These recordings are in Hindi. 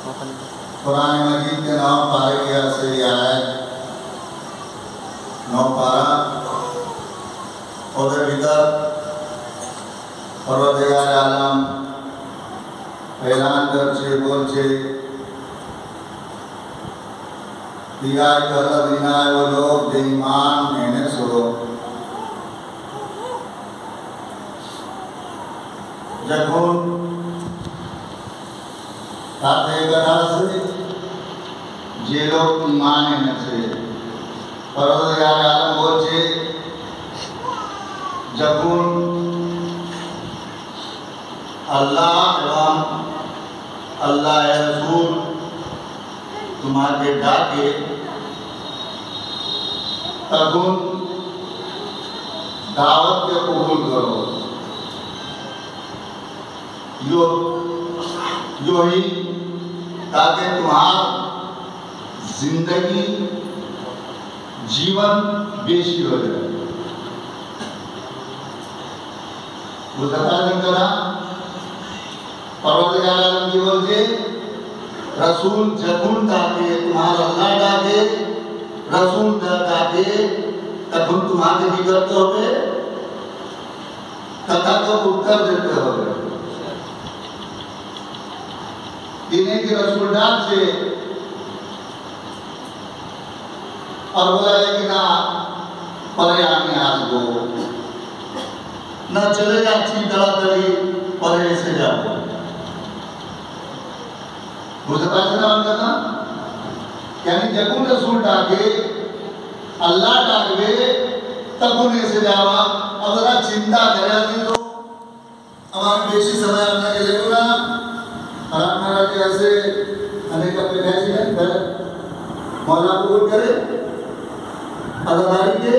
कुरान मजीद के 9 पारे से आयत 9 पारा और भीतर परवरदिगार आलम ऐलान करछे बोलछे दिया कलदीना वो लोग जे ईमान एने छोड़ो जखून ताते कथा से जे लोग ईमान एने से परवरदिगार आलम बोलछे जखून अल्लाह एवं अल्लाह रसूल तुम्हारे डाके तगुन दावत के कबूल करो यो ही ताकि तुम्हारा जिंदगी जीवन बेशी हो जाए वो नहीं करा परवरदिगार आलम की बोलते रसूल जखून ताके तुम्हारा अल्लाह डाके रसूल ताके तखुन तुम्हारे भी करते होगे कथा को उत्तर देते होगे इन्हें की रसूल डाक से और बोला लेकिन ना परे आने आज को न चले जाती दलादली परे से जाओ यानी जगुन रसूल डाके अल्लाह डाकवे तकुन ऐसे जावा अगर चिंता करे तो हमारे बेसी समय अपना के लेको ना हराम महाराज के ऐसे अनेक अपने कैसे है पर मौला कबूल करे अदादारी के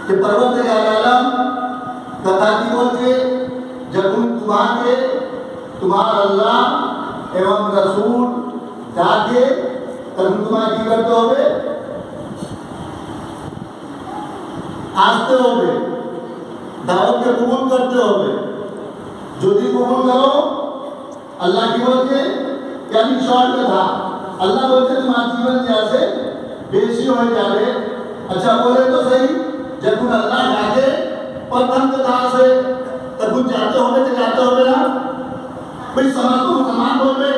परवरदिगार आलम कथा की बोलते जगुन तुम्हारा अल्लाह एवं रसूल जाके तब तुम्हारा की करते होगे आस्ते होगे दावत के कबूल करते होगे जो भी कबूल करो अल्लाह की बोलते यानी शॉर्ट में था अल्लाह बोलते तुम्हारा जीवन जैसे बेसी हो जाए अच्छा बोले तो सही जब तुम अल्लाह जाके और तंत्रता से तब कुछ जाते होगे ना भाई समझ को समान बोल रहे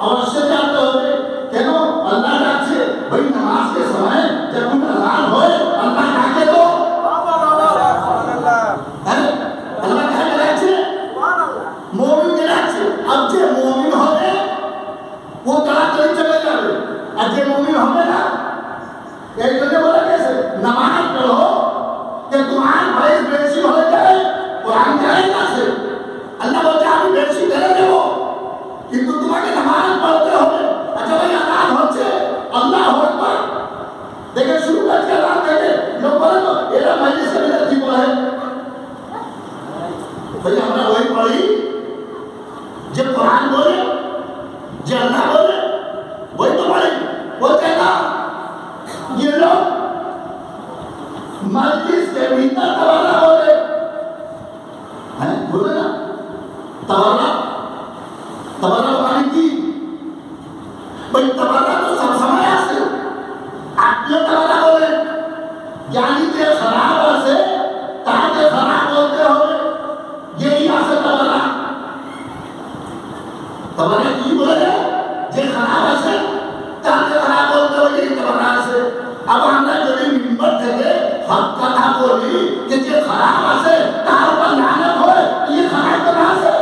अवश्य जाते होगे क्यों अल्लाह डाके भाई नमाज के समय जब तुम अजान होए अल्लाह डाके तो अल्लाह क्या डाके मोमिन के डाके अब जे मोमिन होगे वो कला कहीं चले जाए अब जे मोमिन होगे ना एक तो बोला कैसे नमाज पढ़ो कि तुम्हारे भाई बेसी हो जाए कुरान जाएगा से अल्लाह बोलते हैं आप बेसी करेंगे वो किंतु तुम्हारे नमाज पढ़ते हो अच्छा भाई अजान होते अल्लाह अकबर देखिए शुरू कर के अजान करके लोग बोले तो एरा मजलिस से भी ठीक है भाई हमने वही पढ़ी जब कुरान बोले जब अल्लाह बोले वही तो पढ़ी वो कहता ये लोग मजलिस के भीतर तवाला बोले हैं बोले ना तवाला पानी की भाई तवाला तो सब समय से आपने तवाला बोले ज्ञानी के खराब से ताके खराब बोलते हो यही आसे तवाला की बोले जे खराब से ताके खराब बोलते हो यही तवाला से अब हमने जो भी मिंबर थे हम कथा बोली कि जे खराब से तार पर लानत हो ये खराब कथा से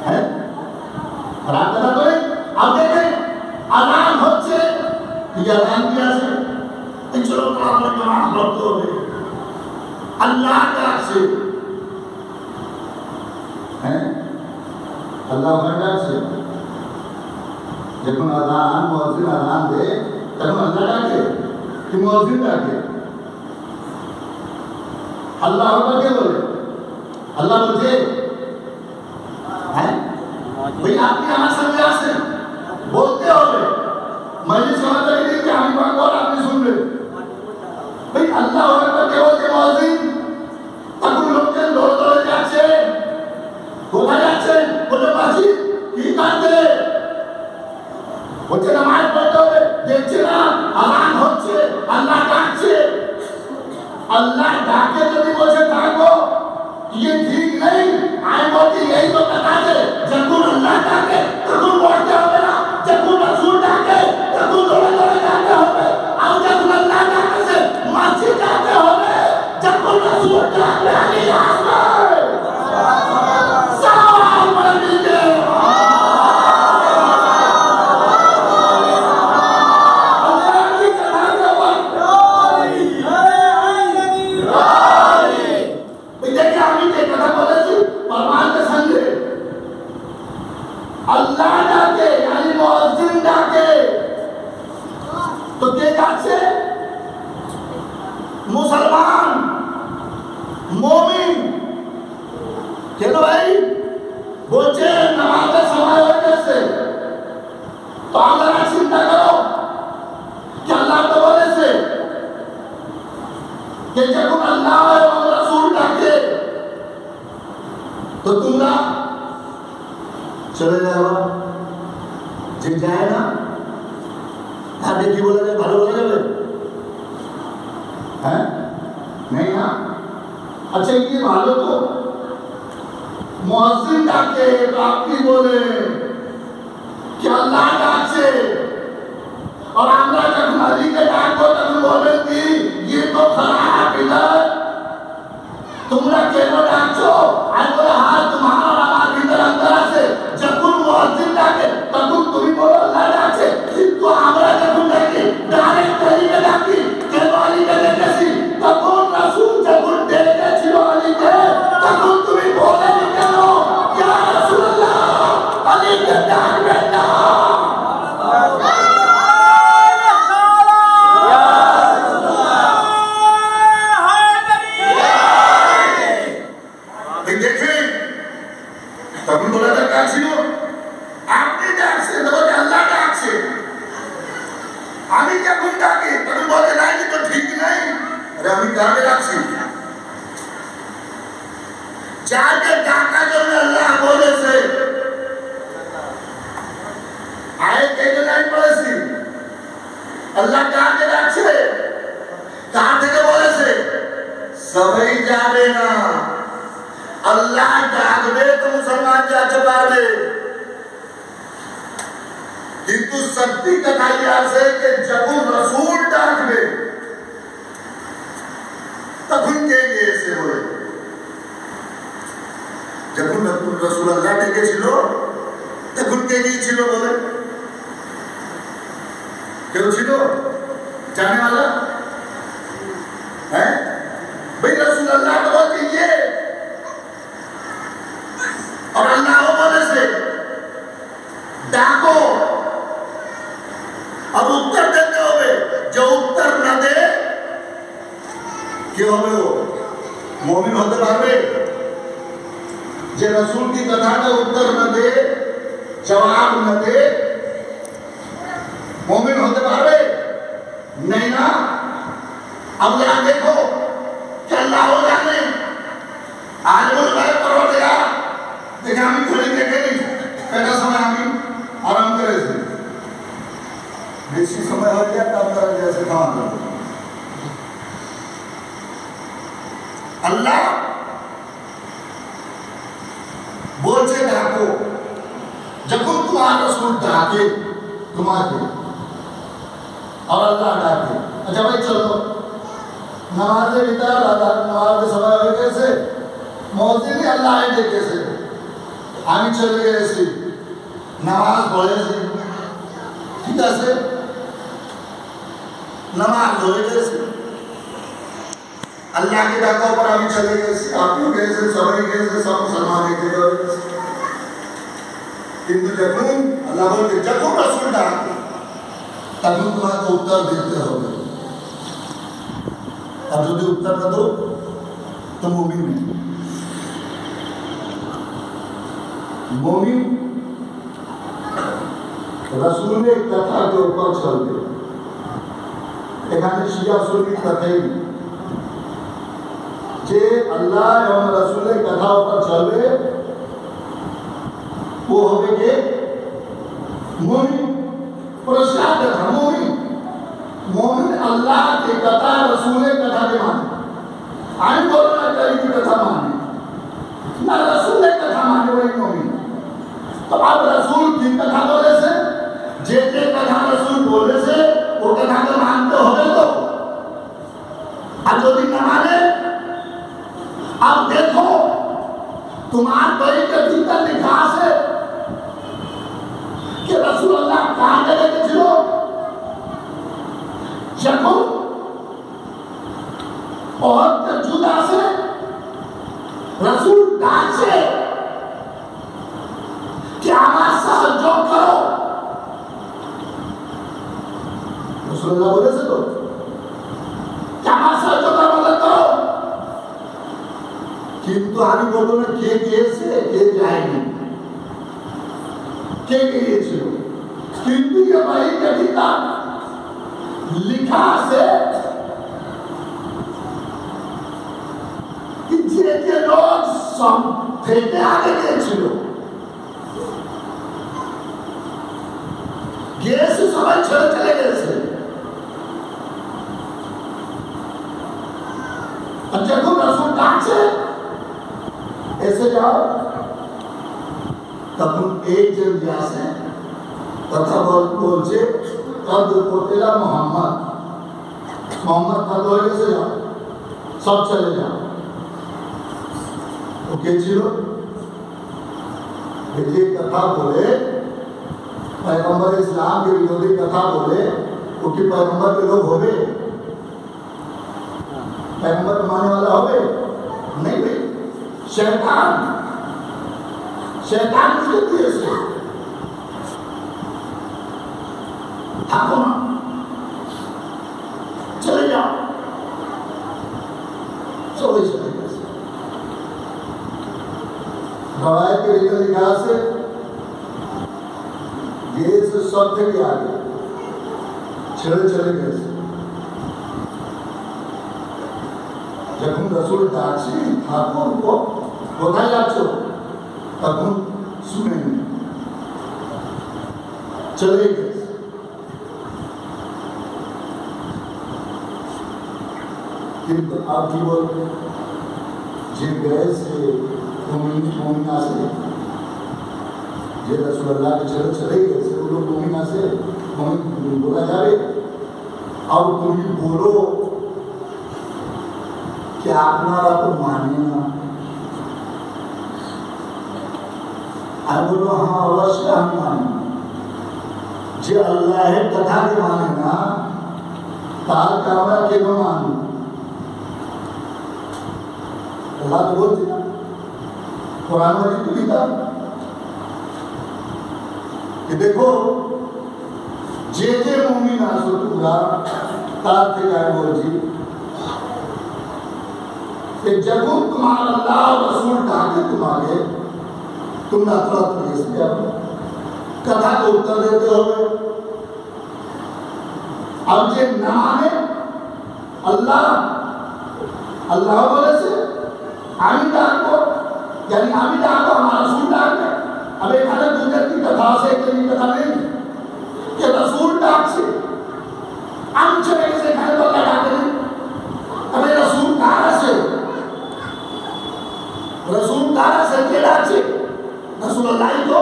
है खराब कथा बोले अब देखें अजान होते ये अजान किया से चलो अपने जवान भक्त हो गए अल्लाह का से हैं अल्लाह भंडार से जब अजान मौजिन अजान दे तब अल्लाह डाके कि मौजिन डाके अल्लाह अकबर के बोले अल्लाह बोलते हैं भाई आपने हमारे संग से बोलते हो मैंने समझ रही थी कि हम बात और आपने सुन ले भाई अल्लाह अकबर के बोलते मौजिन तब लोग के दो जाचे बोला जाचे बोले बाजी की का হচ্ছে নামাজ পড়তে হবে, দেখছে না আযান হচ্ছে, আল্লাহ ডাকছে। अल्लाह डाके যদি বসে থাকো ये ठीक नहीं। आई बोलती यही तो कथा है, जब अल्लाह डाके तब पढ़ते হবে না, जब रसूल डाके तब दौड़े दौड़े जाते হবে, और जब अल्लाह डाके से मस्जिद जाते হবে, जब रसूल डाके आगे आए सलाम मिलते अल्लाह डाके यानी मुअज्जिन डाके तो के डाके मुसलमान मोमिन কেন ভাই বলছে নামাজের সময় হয়ে গেছে তো আমরা চিন্তা করো कि अल्लाह तो বলেছে कि যখন আল্লাহ এবং রাসূল ডাকে তো তোমরা চলে যাওয়া যে যায় না তাহলে কি বলে যাবে, ভালো বলে যাবে? হ্যাঁ नहीं ना। अच्छा ये ভালো তো मुअज्जिन डाके तो আপনি বলে कि अल्लाह डाकছে और আমরা যখন আলীকে ডাকবো তখন বলেন কি ये तो खराब इधर তোমরা কেন ডাকছো? আর বলে হ্যাঁ তোমার আমার ভিতর অন্তর আছে, যখন মুয়াজ্জিন ডাকে তখন তুমি বলো আল্লাহ ডাকছে, কিন্তু আমরা যখন ডাকি ডাইরেক্ট আলীকে ডাকি কেন আলীকে ডেকেছি? তখন রাসূল যখন ডেকেছিল আলীকে তখন তুমি বলেনি কেন ইয়া রাসূলুল্লাহ আলীকে ডাকবেন না? তখন বলা দরকার ছিল আপনি ডাকছেন তো বলতে আল্লাহ ডাকছে, আমি যখন ডাকি তখন বলতে নাই তো ঠিক নাই, আরে আমি কাকে ডাকছি? যাকে ডাকার জন্য আল্লাহ বলেছে আয়াত থেকে লাইন পড়েছি আল্লাহ কাকে ডাকছে, কার থেকে বলেছে? সবাই যাবে না, अल्लाह डाकबे तो मुसलमान जाते पारबे, किंतु सत्य कथा यह है कि जब रसूल डाकबे तब के लिए से बोले, जब रसूल अल्लाह डेके छिलो तब के लिए छिलो बोले क्यों छिलो जाने वाला है भाई रसूल अल्लाह तो बोलती ये और अल्लाह वो बोले से डाको अब उत्तर देते होगे, जो उत्तर न दे क्यों होगे वो मोमिन होते पारबे? जे रसूल की कथा का उत्तर न दे जवाब न दे मोमिन होते पारबे? नहीं ना। अब यहां देखो कि अल्लाह हो जाने आज बोल रहे करो देगा देखा আমি ঘরে দেখে নি একটা সময় আমি আরাম করেছি, বেশি সময় হয়ে যায় আপনারা जैसे খাওয়া দাওয়া আল্লাহ বলছে ডাকো, যখন তোমার রাসূল ডাকে তোমাকে और अल्लाह डाके अच्छा भाई चलो नमाज ভিতর আল্লাহ নমাজ সময় হয়ে গেছে মুয়াজ্জিন আল্লাহ ডেকেছে আমি চলে গেছি নামাজ পড়েছি ঠিক আছে নামাজ হয়ে গেছে अल्लाह के डाकों पर আমি চলে গেছি আপনি গেছেন সবাই গেছে সব মুসলমান একে গেছে কিন্তু যখন আল্লাহ বলে যখন রাসূল ডাকে তখন তোমাকে উত্তর দিতে হবে, আর যদি উত্তর না দাও তো মুমিন নেই। मोमिन रसूल ने कथा के ऊपर चलते এখানে শিয়া সুন্নি কথাই যে আল্লাহ এবং রাসূলের কথা উপর চলবে ও হবে কে মুমিন। तो अब रसूल की कथा बोले से जे कथा रसूल बोले से वो कथा को मानते हो गए तो अब जो दिन न माने अब देखो तुम्हारे बड़ी के भीतर लिखा है कि रसूल अल्लाह कहाँ गए थे जो जखो और जुदा से रसूल डाक से क्या हमारा सहयोग करो रसूल अल्लाह बोले से तो क्या हमारा सहयोग करो मदद करो किंतु आगे बोलो ना के से के जाएगी के ये चलो किंतु ये भाई के भीतर लिखा से कि जे लोग सम फेंके आगे के चलो गैस समझ चले गए से अच्छा को रसूल डाक से ऐसे जाओ तब हम एक जन जासे तथा बोल से तब पोतेला मोहम्मद का दौरे से जाओ सब चले जाओ ओके चिरो ये कथा बोले पैगंबर इस्लाम के विरोधी कथा बोले क्योंकि पैगंबर के लोग होवे पैगंबर मानने वाला होवे नहीं भाई शैतान उसके दिए से थाको ना चले जाओ सब चले गए रवायत के रीति रिवाज से ये से सब थे कि आगे चले गए जब हम रसूल डाकसी ठाकुर को बताया जाचो तब हम सुनेंगे चले गए किंतु आप भी बोल जे गए से मोमिना से जे रसूल अल्लाह के चले गए से वो लोग मोमिना से बोला जाए अब तुम बोलो कि अपना तो माने ना बोलो हाँ अवश्य हम माने जे अल्लाह है कथा के माने ना ताल कामरा के न मानो अल्लाह तो बोलते ना कुरान में तो लिखा कि देखो जे मोमिन आसो पूरा ताल के गाय बोल जी कि जब तुम्हारा अल्लाह रसूल ढाके तुम्हारे तुम ना थोड़ा कथा को उत्तर देते हो अब जे न माने अल्लाह बोले से आमी डाको यानी आमी डाको हमारा रसूल डाक है अब एक अलग दुनिया की कथा से एक कथा नहीं कि रसूल डाक से हम चले से घर को लगा के हमें रसूल कहा से रसूल तारा से केड़ा छे रसूल अल्लाह को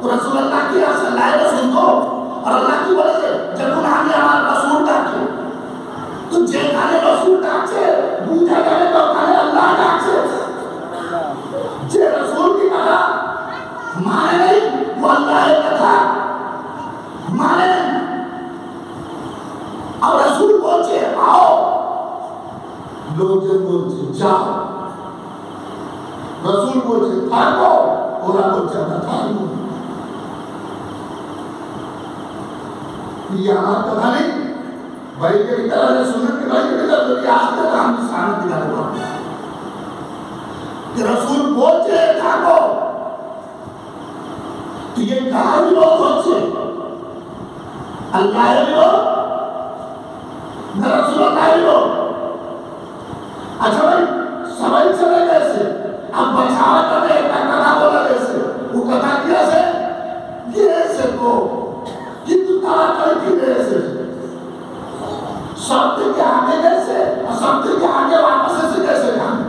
तो रसूल अल्लाह की असल लाए रसूल को और अल्लाह की बोले से जब उन्होंने हमारा रसूल डाके तो जे खाने रसूल डाके बूझा गए तो खाने अल्लाह डाके जे रसूल की कथा माने नहीं वो अल्लाह की कथा माने नहीं अब रसूल बोलते आओ लोग जब बोलते जाओ रसूल बोलते थाको और आपको चलना थाको ये हमारा कथा नहीं भाई के भीतर है सुनने के भाई के भीतर तो ये आज तक हम सामने दिखा रहे हैं कि रसूल बोलते थाको तो ये कहाँ लोग होते अल्लाह लोग न रसूल अल्लाह लोग अच्छा भाई समझ चले कैसे अब बचावा करने एक कथा बोला कैसे वो कथा किया से ये से को किंतु तारा कर फिर से शब्द के आगे कैसे और शब्द के आगे वापस से कैसे जाने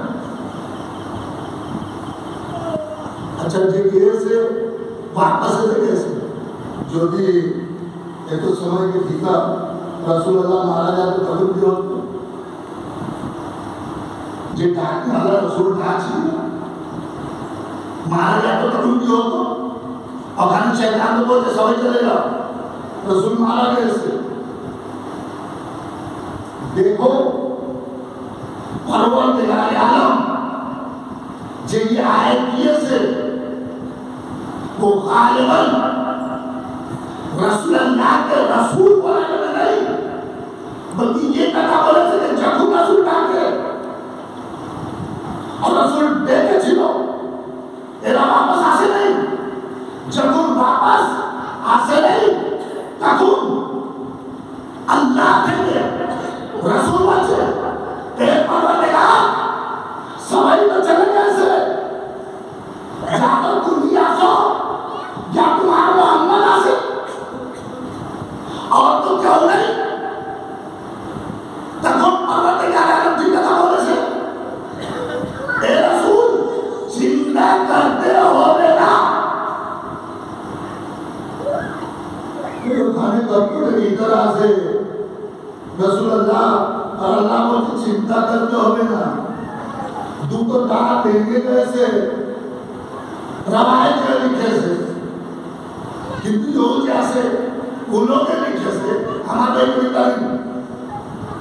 अच्छा जी ये से वापस कैसे যদি এত সময় के भीतर रसूलुल्लाह मारा जाए तो कबूल भी होता যে ডাকতে আল্লাহ রসুল ডাকছি मारा जाए तो कबूल भी होता और खाने शैतान तो बोलते सभी चलेगा रसूल मारा गया इससे देखो परवरदिगार आलम जे ये आयत किए से वो गालिबन रसूलुल्लाह के रसूल बोलने में नहीं बल्कि ये कथा बोले थे कि जब रसूल डाके और रसूल देखे छिलो एरा वापस आसे नहीं जब वापस आसे नहीं तब अल्लाह के रसूल बचे एक परवरदिगार सवाई तो चले कैसे जाकर तुम भी आसो या तुम्हारा मोहम्मद आसे और तो क्यों नहीं तब परवरदिगार आलम की कथा बोले से ए रसूल चिंता करते हो बेटा ये खाने तब की तरह से रसूलुल्लाह और अल्लाह को चिंता करते हो बेटा दूसरो कहा देंगे कैसे रवायत के लिखे से किंतु लोग जैसे उन लोग के लिखे से हमारे कोई तारीफ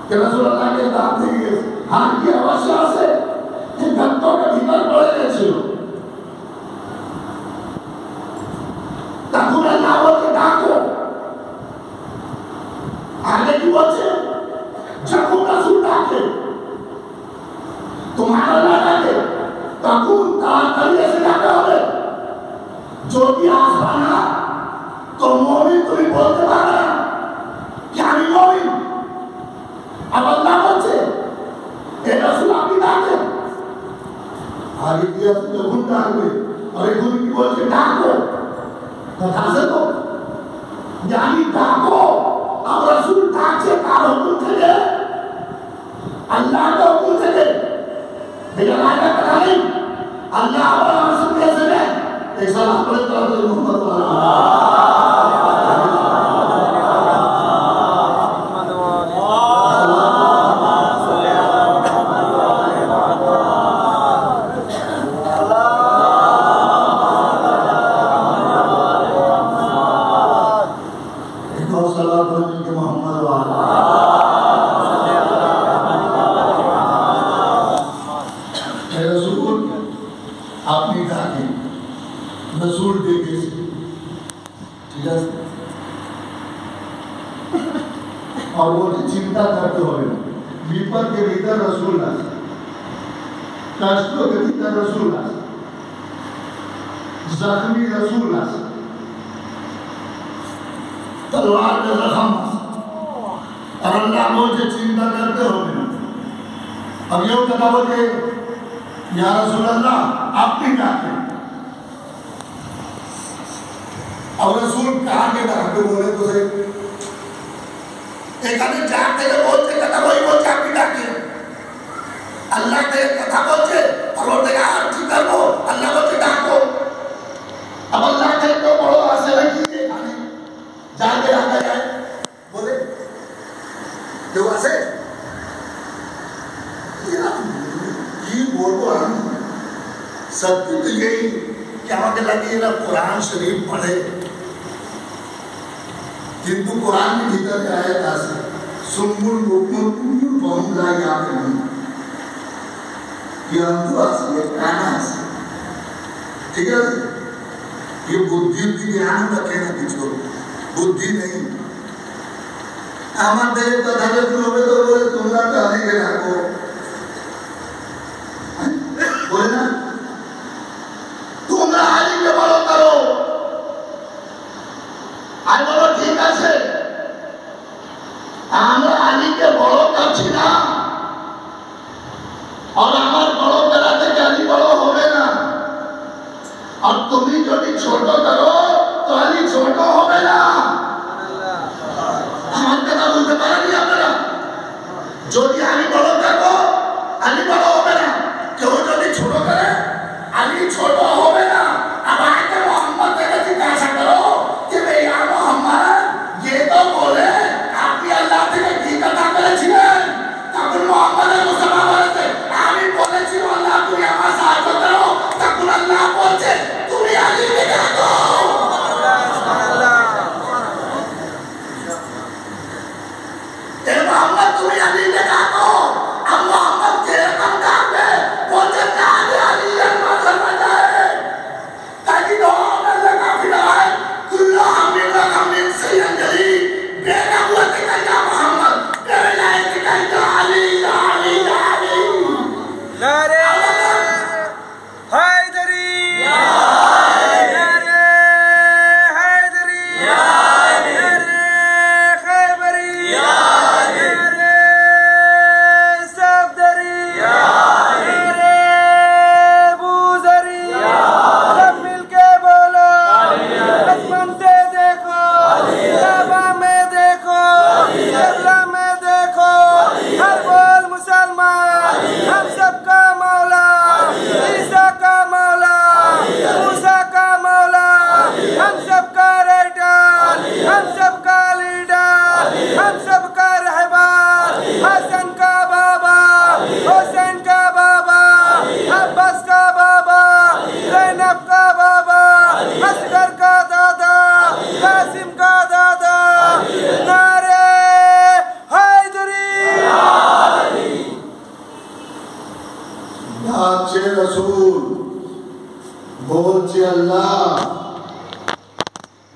कि रसूलुल्लाह के दाम देंगे हाँ ये अवश्य से कि घंटों के भीतर पड़े कैसे हो तकुन अल्लाह के डाको आगे की बचे जब रसूल डाके तुम्हारा ना डाके तकुन ताकलिए से डाका होगे जो भी आसमाना तो मोमिन तुम्हें बोलते पारा क्या नहीं मोमिन अब अल्लाह बचे ए रसूल आप ही डाके आगे किया तो जब डाके और एक दूसरे की बोलते डाको कथा से तो यानी डाको अब रसूल डाक से कार हुकुम थे अल्लाह का हुकुम थे लेकिन आगे पता नहीं अल्लाह और रसूल कैसे है एक सलाम पढ़े तो मोहम्मद और वो चिंता करते हो विपद के भीतर रसूल कष्टों के भीतर रसूल जख्मी रसूल तलवार के जख्म और अल्लाह मुझे चिंता करते हो अब ये कथा बोले या रसूल अल्लाह आप भी जाते और रसूल कहा के डाके बोले तो से एक आदमी जाते के बोलते कथा वही बोलते आपकी डाके अल्लाह के कथा बोलते परवरदिगार जिक्र हो अल्लाह बोलते डाको अब अल्लाह के तो बड़ो आसे लगी है खाने जाके आता जाए बोले क्यों आसे ये बोलो हम सत्य तो यही क्या के लगी ना कुरान शरीफ पढ़े किंतु कुरान में भीतर आया था सुम्मुल मुकमुल कुम्मुल बहुला याद नहीं ये अंधुआस ये कानास ठीक है ये बुद्धि ज्ञान रखे ना किसी बुद्धि नहीं हमारे देव का धागे तुमने तो बोले तुमरा कहने के नाको बोले ना तुमरा आली के बड़ो करो आज बोलो ठीक है আমরা আলীকে বড় করছি না और আমার বড় করাতে আলী বড় হবে না আর তুমি যদি ছোট করো তো আলী ছোট হবে না আমার কথা বলতে পারেনি আপনারা যদি আলী বড় করবো আলী বড় হবে না কেউ যদি ছোট করে আলী ছোট হবে না अब आके मोहम्मद देखा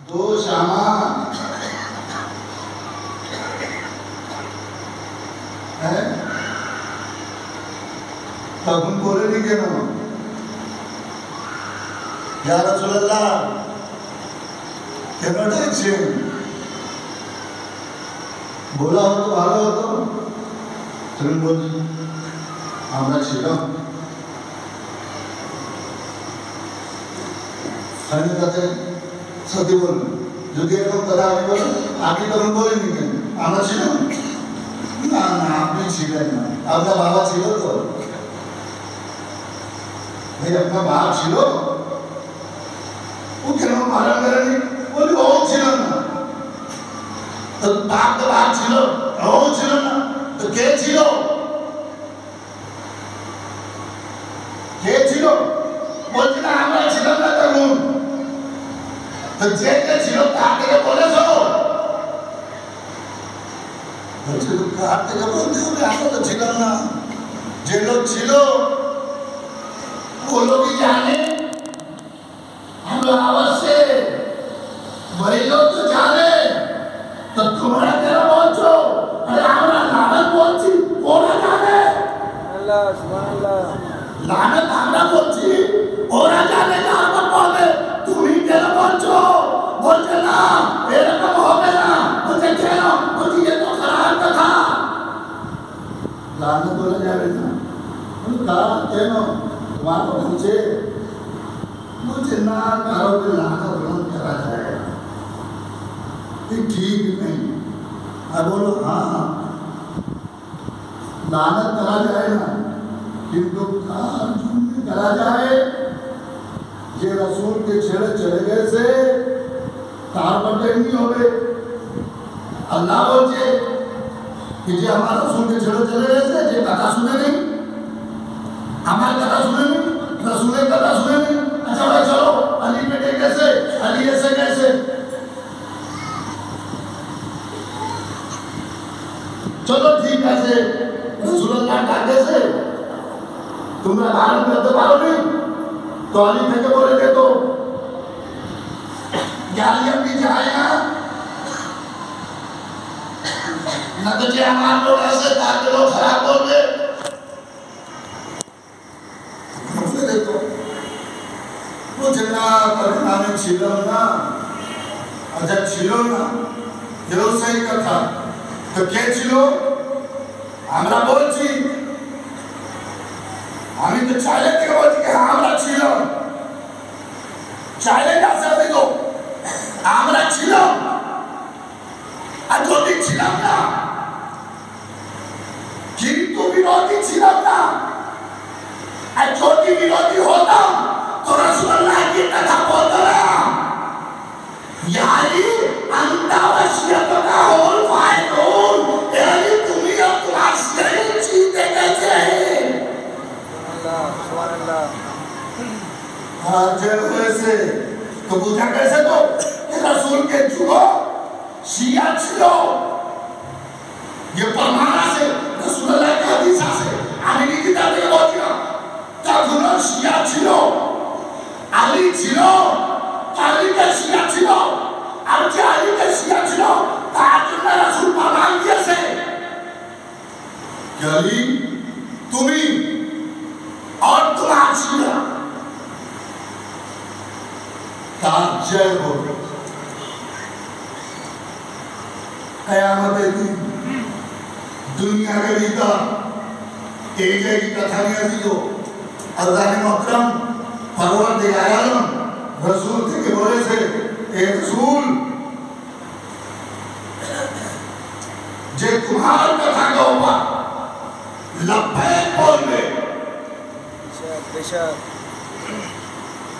दो शामा है तब उन बोले नहीं के ना या रसूलल्लाह কেন ডাকছেন बोला हो तो ভালো হতো তুমি বলছি আমরা ছিলাম আমি তাতে সত্যি বলুন যদি এরকম কথা আমি বলেন আপনি তখন বলেননি কেন আমরা ছিলাম না না আপনি ছিলেন না আপনার বাবা ছিল তো ভাই আপনার বাবা ছিল वो কেন মারা করেনি বলি ও ছিল না তো বাপ তো বাপ ছিল ও ছিল না তো কে ছিল বলছি না আমরা ছিলাম না তখন তো যে কে ছিল তাকে বলেছো বলছি তো কার থেকে বলতে হবে আমরা তো ছিলাম না যে লোক ছিল वो लोग ही जाने हम लोग अवश्य वही लोग तो जाने तो तुम्हारा क्या बोलছো अरे আমরা লানত বলছি ওরা জানে আল্লাহ সুবহানাল্লাহ লানত আমরা বলছি ওরা জানে না আমার বলে তুমি কেন বলছো বলছে না এরকম হবে না বলছে কেন বলছি ये तो খারাপ কথা লানত বলে যাবে না কারণ কেন তোমার বলছে मुझे ना करो कि लानत बुलंद करा जाएगा ये ठीक नहीं अब बोलो हाँ लानत करा जाए ना किंतु करा जाए ये रसूल के छेड़े चले गए से तार बटे नहीं हो गए अल्लाह बोलते कि जे हमारा रसूल के छेड़े चले गए से जे कथा सुने नहीं हमारी कथा सुने नहीं रसूल की कथा सुने नहीं अच्छा भाई चलो अली बेटे कैसे अली ऐसे कैसे चलो ठीक है से रसूलुल्लाह का कैसे तुमने धारण करते पारो नहीं तो अली फेंके बोले थे तो गालियां भी जाएगा ना तो जे हमारे लोग ऐसे ताकि लोग खराब बोल रहे देखो मुझे ना करुणा में छिलो ना अजब छिलो ना ये सही कथा तो क्या छिलो हमरा बोलছি আমি তো চাইলে থেকে বলছি যে আমরা ছিলাম চাইলে না সাথে তো আমরা ছিলাম আর যদি ছিলাম না কিন্তু বিরোধী ছিলাম না আর যদি বিরোধী হতাম तो रसूलुल्लाह की कथा बोलता रहा यानी अंतावश्यक का होल फायदोन यानी तुम्ही अब तुम्हारी शरीर जीते कैसे हैं अल्लाह सुभान अल्लाह हाँ जब वैसे तो बुझा कैसे तो कि रसूल के जुड़ो शिया छिलो ये परमाना से रसूलुल्लाह की हदीसा से आने की किताब में बोलती है तब शिया छिलो আলী ছিল আলীকে শিয়া ছিল আর যে আলীকে শিয়া ছিল তার জন্য রাসূল ফরমান দিয়েছে আলী তুমি আর তোমার শিয়া তার জয় হোক কিয়ামতের দিন দুনিয়া के भीतर एक की कथा नहीं दियो अल्लाह ने मोहतरम परवरदिगार आलम रसूल थे के बोले थे ए रसूल जे तुम्हारा कथा का ऊपर लब्बैक बोल दे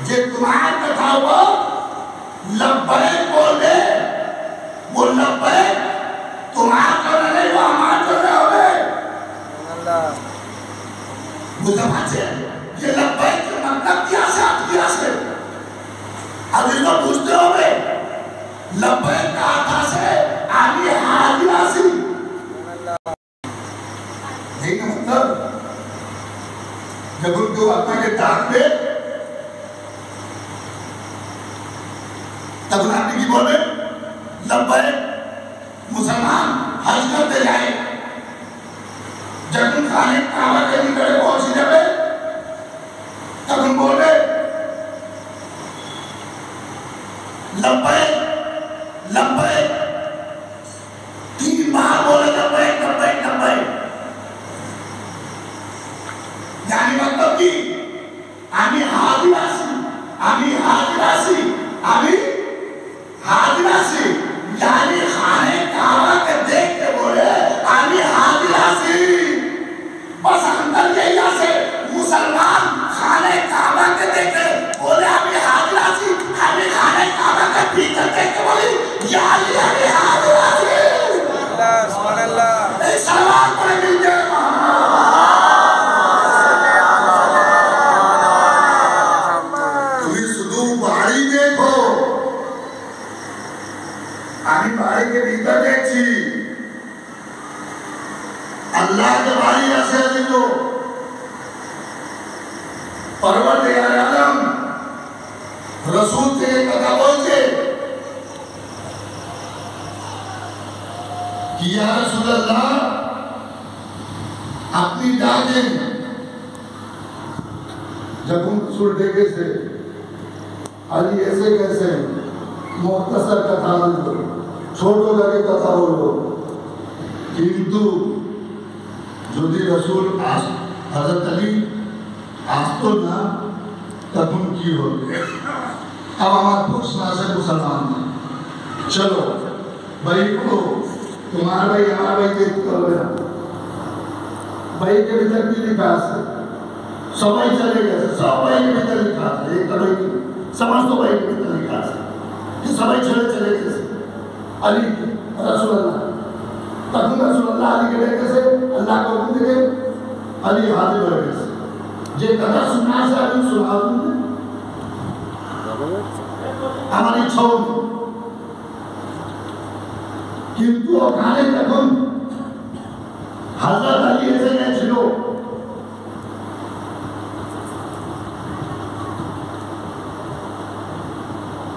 जे तुम्हारा कथा ऊपर लब्बैक बोल दे वो लब्बैक तुम्हारा करने नहीं वो हमारा करने होगे अल्लाह बुझा पाचे ये लब्बैक मतलब क्या से आप क्या से अब इसको पूछते हो बे लब्बैक का आता से आगे हाजिरासी नहीं का मतलब जब उनको अपना के डाक पे तब नाती की बोले लब्बैक मुसलमान हज करते जाए जब खाने काबा के निकले पहुंच जाए तब हम बोले लब्बैक लब्बैक 3 बार बोले लब्बैक लब्बैक लब्बैक यानी मतलब कि आमी हाजिरासी यानी खाने काबा के देख के बोले आमी हाजिरासी बस अंदर यही से मुसलमान खाने काबा के देखे बोले आमी हाजिरासी हमें खाने काबा के भीतर देख के बोले यानी हमें हाजिरासी सुभान अल्लाह एक सलाम पढ़ेंगे के भीतर देखी अल्लाह के बारी ऐसे दिलो परवरदिगार आलम रसूल से कथा बोलते कि या रसूल अल्लाह अपनी दादी जब उन रसूल देखे से अली ऐसे कैसे मुख्तसर कथा बोलो छोटो करके कथा बोलो किंतु যদি रसूल आस हजरत अली আসতো না তখন কি হবে अब हमारे प्रश्न से मुसलमान चलो भाई को तुम्हारा भाई हमारा भाई देख करो भाई के भीतर की लिखा है सब भाई चले गए सब भाई के भीतर लिखा है एक करो समझ तो भाई के भीतर लिखा है कि सब भाई चले गए अली रसूलुल्लाह तब रसूलुल्लाह अली के लेके से अल्लाह को हुक्म दे अली हाजिर हो गए जे कथा सुनना से अली सुना दूंगे हमारी छोड़ किंतु खाने तक हजरत अली ऐसे नहीं छिलो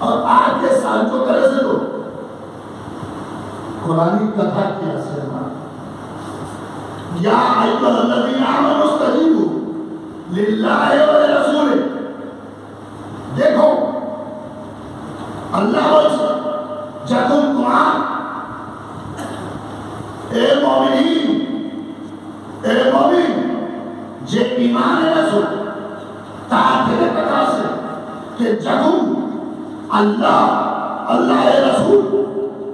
और आज के साल को करे से लो कुरानी कथा क्या है या अय्युहल्लज़ीना आमनू इस्तजीबू लिल्लाहि व लिरसूलिही देखो अल्लाह बोले जब तुम्हारा ए मोमिन जे ईमान है रसूल ताकि कथा से कि जब अल्लाह ए रसूल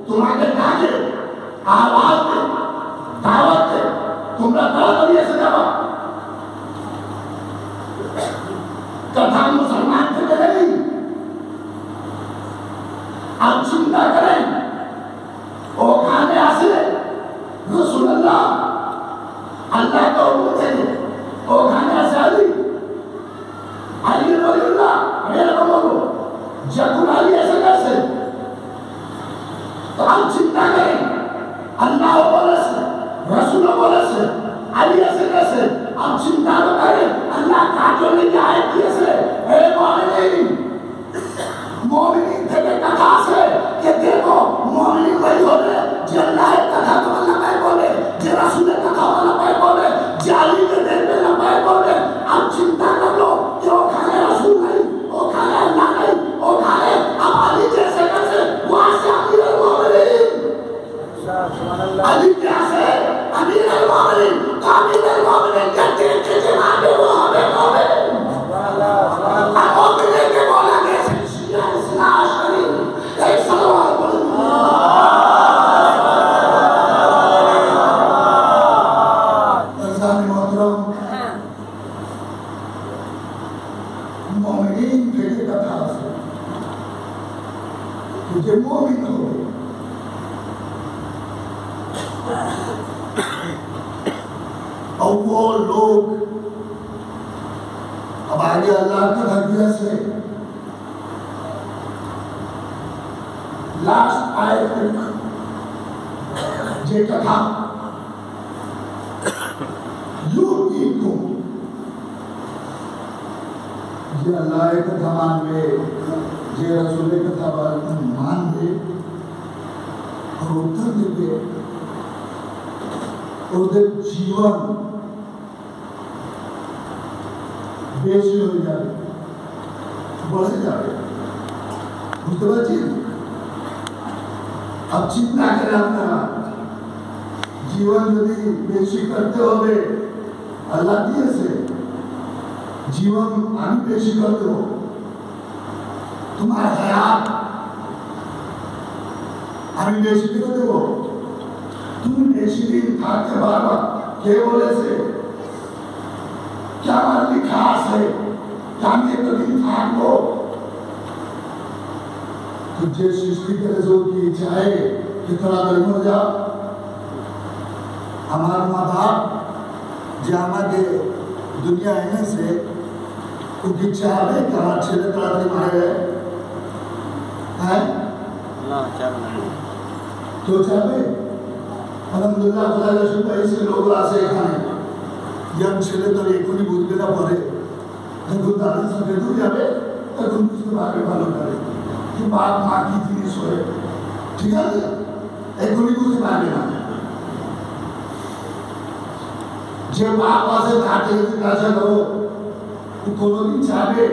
तुम्हारे काके आवाज दे दावत दे तुमरा दावत दिए से जावा कथा मुसलमान से करेगी आप चिंता करें ओ खाने आसे रसूल अल्लाह तो बोलते ओ खाने आसे अली वलीउल्लाह मेरे को बोलो जब अली ऐसे कैसे तो हम चिंता करें अल्लाह बोले से रसूल बोले से अली ऐसे कैसे हम चिंता न करें अल्लाह काटो नहीं जाए कैसे ए मोमिनीन थे कथा से कि देखो मोमिनीन वही बोले जे अल्लाह कथा तो अल्लाह पाए बोले जे रसूल कथा अल्लाह पाए बोले जे अली के दिल में अल्लाह पाए बोले हम चिंता कर लो कि वो खाने रसूल नहीं वो खाने अल्लाह नहीं वो खाने अब अली जैसे कैसे वहां से अमीर मोमिनीन अली कैसे अमीर मोमिनीन कामिल मोमिनीन कहते हैं कि जनाब वो हमें मोमिन अब मोमिन के बोला कैसे एक सलवार मोमिनीन के कथा से तुझे मोमिन हो और वो लोग अब आगे अल्लाह का धर्मिया से लास्ट आयत जे कथा ये अल्लाह के कमान में যে রাসূলের কথা মানবে আর উত্তর দেবে ওদের জীবন বেশি হয়ে যাবে, बढ़े যাবে। বুঝতে পারছেন? अब চিন্তা করেন আপনারা, জীবন যদি বেশি করতে হবে, আল্লাহ দিয়েছে জীবন আমি বেশি করে দেবো। তোমার হায়াত আমি বেশি করে দেবো, তুমি বেশি দিন থাকতে পারবা। কে বলেছে? क्या আমার লিখা আছে আমি এতদিন থাকবো? तो जे सृष्टि करे जो की इच्छा है कि थोड़ा देर मर जाओ। আমার মা বাপ যে আমাকে দুনিয়া এনেছে ও কি চাবে कि আমার ছেলে তাড়াতাড়ি মারা যায়? হ্যাঁ, না চাবে না। কেউ চাবে? আলহামদুলিল্লাহ খোদার শুকর আছে, লোক আছে এখানে যার ছেলে তো এখনই বুঝবে না, পরে যখন তাদের সাথে দূর যাবে তখন বুঝতে পারবে ভালো করে कि बाप माँ की जिनिस हो। ठीक है, एखुनी बुझते पारबे ना। যে বাপ আছে তাকে জিজ্ঞাসা করো ও কোনোদিন চাবে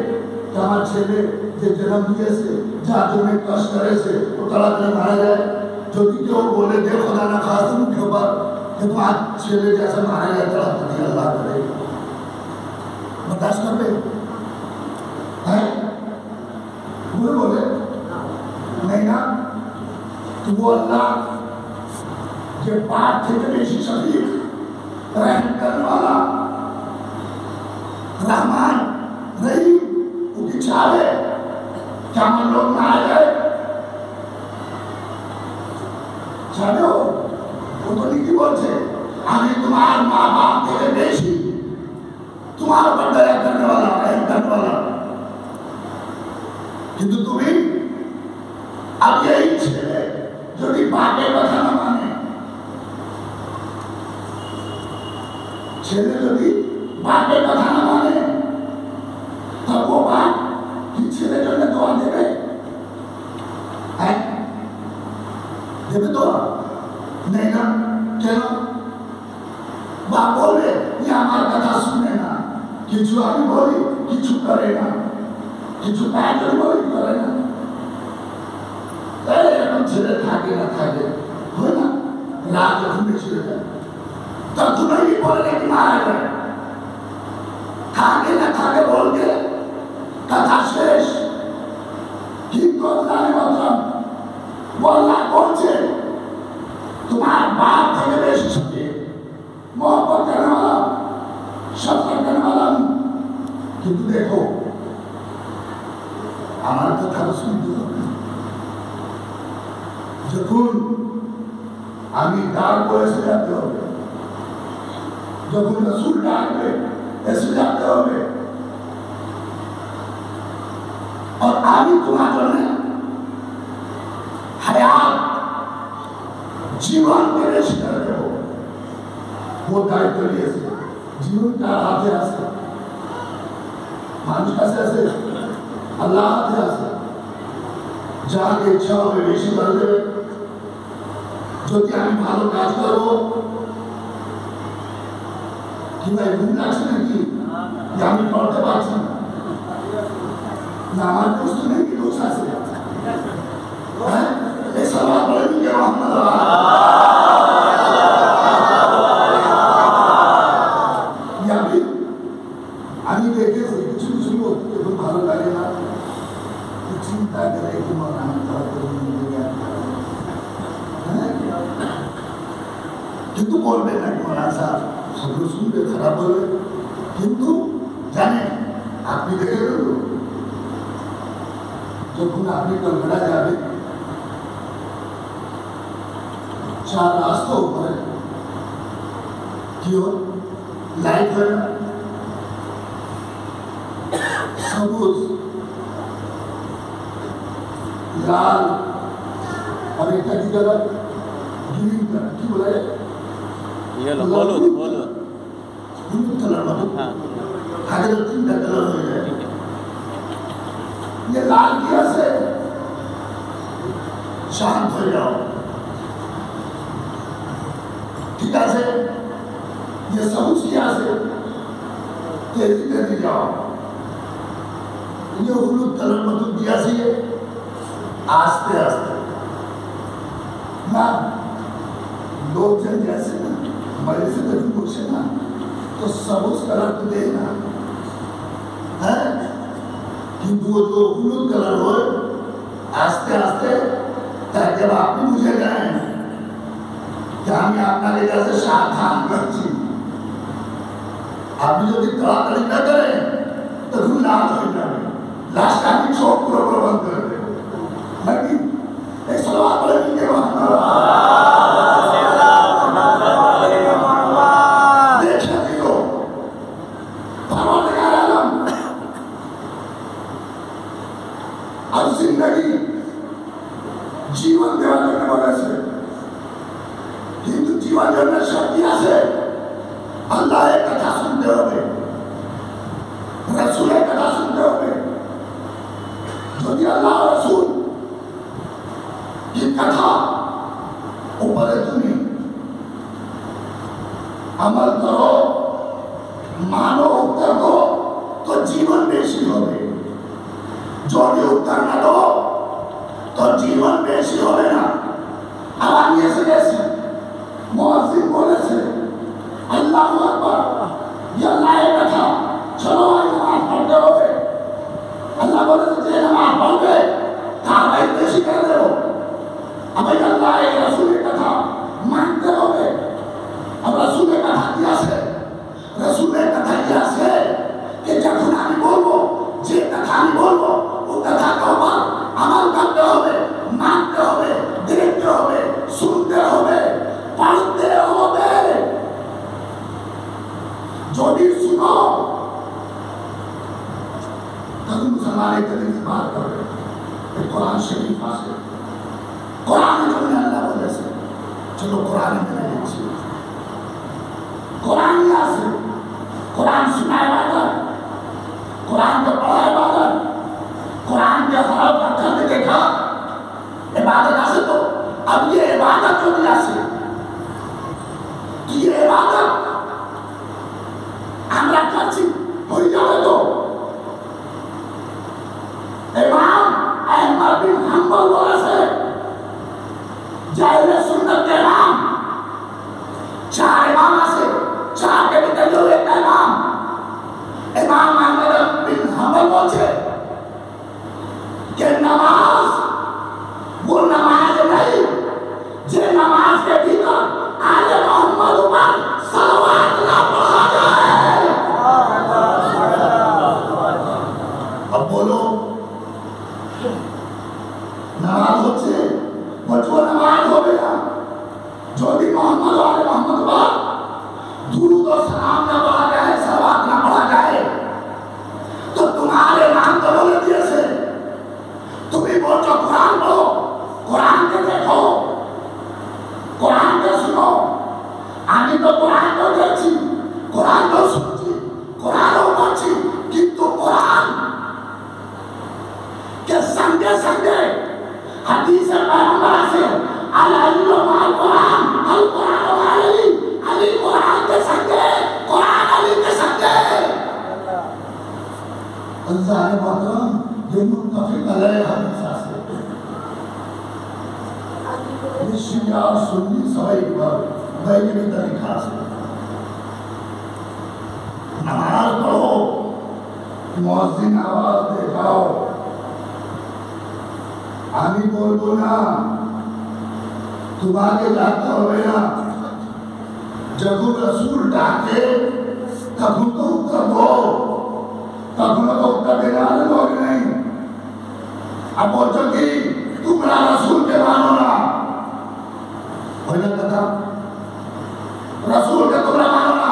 যে আমার ছেলে যে জন্ম দিয়েছে, যার জন্য কষ্ট করেছে, ও তাড়াতাড়ি মারা যায়? যদি কেউ বলে দে খোদা না খাস্তা মুখে पर कि তোমার ছেলে जैसे मारा गया ताड़ाताड़ी अल्लाह करे, बर्दाश्त करबे? हैं? बोले नहीं ना। तो वो अल्लाह के बाप थे बेशी शफीक रहम करने वाला रहमान रहीम उनकी चाहे क्या मन लोग ना आ जाए? चाहे हो वो तो नहीं बोलते हमें तुम्हारे माँ बाप थे बेशी तुम्हारे ऊपर दया करने वाला रहम करने वाला, किंतु तुम्हें अब यही ছেলে যদি বাপের কথা না মানে, ছেলে যদি বাপের কথা না মানে তবে ও বাপ কি ছেলের জন্য দোয়া দেবে? হ্যাঁ দেবে দোয়া? নেই না। কেন? বাপ বলবে আমার কথা শুনে না, কিছু আমি বলি কিছু করে না, কিছু পাগল বলি করে না। এরকম ছেলে থাকে না থাকে হয় না, রাত যখন ছেড়ে যায় তখনই বলে নাকি মারা যায়। থাকে না থাকে বলতে কথা শেষ। কিন্তু জানি বললাম বল্লা বলছে তোমার বাপ থেকে বেশি সঙ্গে मोहब्बत करने वाला शफकत करने वाला। কিন্তু দেখো আমার কথা শুনতে হবে। যখন আমি ডাক এসে যেতে হবে, যখন রসুল ডাকবে এসে যেতে হবে, और আমি তোমার জন্য হায়াত জীবন পেশ করে দেব। वो दायित्व নিয়েছে, জীবন তার হাতে আছে, মানুষ কাছে আছে, আল্লাহ হাতে আছে। যাকে ইচ্ছা হবে বেশি করে দেবে। যদি আমি ভালো কাজ করবো কিংবা ঘুম লাগছে নাকি যে আমি পড়তে পারছি না, না আমার দোষ নেই কি দোষ আছে? হ্যাঁ, এই সবাই বলে দিকে আমি দেখেছি কিছু কিছু লোক এখন ভালো লাগে না, চিন্তা করে কি মনে কিন্তু বলবে না মনে আসা সবগুলো শুনবে, খারাপ বলবে, কিন্তু জানেন আপনি দেখে গেল যখন আপনি কলকাতা যাবেন 4 রাস্তা উপরে কি হয় লাইট হয় না, সবুজ লাল और एक का की कलर ग्रीन कलर की बोला है येलो हलुद कलर मतलब आगे 3 कलर हो जाए। ये लाल किया से হয়ে যাও, ঠিক আছে? যে সবুজ কি আছে তেজি তেজি যাও, ये हलूद कलर मतलब दिया सी है आस्ते आस्ते ना लोग जन जैसे ना हमारे से तो पूछे ना तो सबूत कलर तो देना है कि वो जो हलूद कलर हो आस्ते आस्ते ताकि आप भी मुझे जाए कि हम अपना के जैसे सावधान रखी आप भी जो दिखा करी न करें तो तुम लाल हो जाए लास्ट टाइम चौक पूरा पूरा बंद कर दे लगी एक सलवार पढ़ने के बाद देखना दियो परवरदिगार आलम अब जिंदगी जीवन देवा करने वाले से किंतु जीवन देने शक्तियां से अल्लाह एक कथा सुनते हुए रसूल एक कथा सुनते हुए यदि अल्लाह रसूल की कथा ऊपर तुम्हें अमल करो मानो उत्तर दो तो जीवन बेसी हो गए, जो भी उत्तर न दो तो जीवन बेसी हो गए ना। अब आगे से कैसे मुअज्जिन बोले से अल्लाह अकबर ये अल्लाह की कथा चलो आज नमाज पढ़ते हो गए, अल्लाह बोले तो तेरे नमाज पढ़ गए कहा भाई बेसी कर दे हो, अब अल्लाह एक रसूल की कथा मानते हो गए। अब रसूल की कथा किया से रसूल की कथा किया से कि जब खुनानी बोलो जे कथा नहीं बोलो वो कथा के ऊपर अमल करते हो गए, मानते हो गए, देखते हो गए, सुनते हो गए, पढ़ते हो गए। जो भी सुनो तभी मुसलमान एक दिन की बात कर रहे हैं कुरान शरीफ से कुरान में जो अल्लाह बोले से चलो कुरान में देखिए कुरान से कुरान सुनाए बात कुरान को पढ़ाए बात कुरान के हर अक्षर में देखा इबादत से तो अब ये इबादत जो दिया से ये इबादत আমরা কাছে হয়ে যাবে তো इमाम अहमद बिन हम्बल बोले जाहिर सुन्नत के इमाम चार इमाम से चार के भीतर जो एक इमाम इमाम अहमद बिन हम्बल बोले कि नमाज वो नमाज नहीं जे नमाज के भीतर आले मोहम्मद पर सलवात ना पढ़ा जाए। अब बोलो नमाज होते बचो नमाज हो गया जो भी मोहम्मद वाले मोहम्मद पर दुरूद और सलाम ना पढ़ा जाए सलावत ना पढ़ा जाए तो तुम्हारे नाम तो बोले दिए से तुम्हें बोलो कुरान पढ़ो कुरान के देखो कुरान के सुनो आगे तो कुरान को देखी कुरान को सुनती कुरान को पढ़ी किंतु कुरान के संगे संगे हदीस पैगंबर से अल-इल्म माल कुरान अल कुरान वाली अली कुरान के संगे कुरान अली के संगे अल्लाह ने बताया ये मुत्तफिक अलैहि हदीस से ये शिया सुन्नी सही बात भाई के तरीका से नमाज पढ़ो मुअज्जिन आवाज देखाओ आमी बोलबो ना तुम्हारे जाते हो ना जब रसूल डाके तब तो उत्तर दो तब तो उत्तर देने वाले लोग नहीं। अब बोलते कि तुम्हारा रसूल के मानो ना कथा रसूल के तुम्हारा मानो ना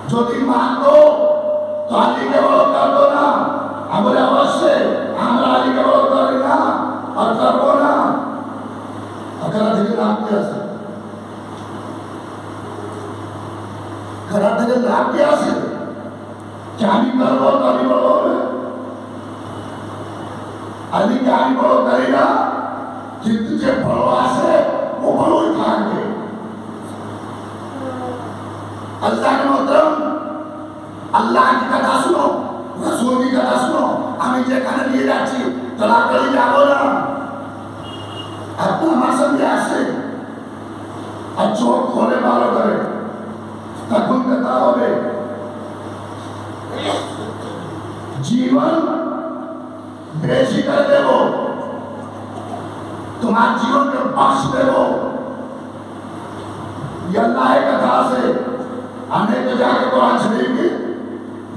जो दिन मान दो तो अली के बोलो कर दो ना हम बोले अवश्य हमारा अली के बोलो कर ना और करो ना अगर अधिक लाभ किया से करा थे लाभ किया से क्या भी करो कभी बोलो अली क्या भी बोलो करेगा কিন্তু যে বড় আছে ও বড়ই থাকবে। अल्लाह के मोहतरम, अल्लाह की कथा सुनो, रसूल की कथा सुनो। हमें যেখানে নিয়ে যাচ্ছি তলাতলি যাবো না, अपना मौसम से और चोट खोले भालो करे तखन कथा होबे। जीवन बेशी कर देवो, तुम्हारे जीवन के बख्श देवो। ये अल्लाह की कथा से हमने तो जाके कुरान शरीफ की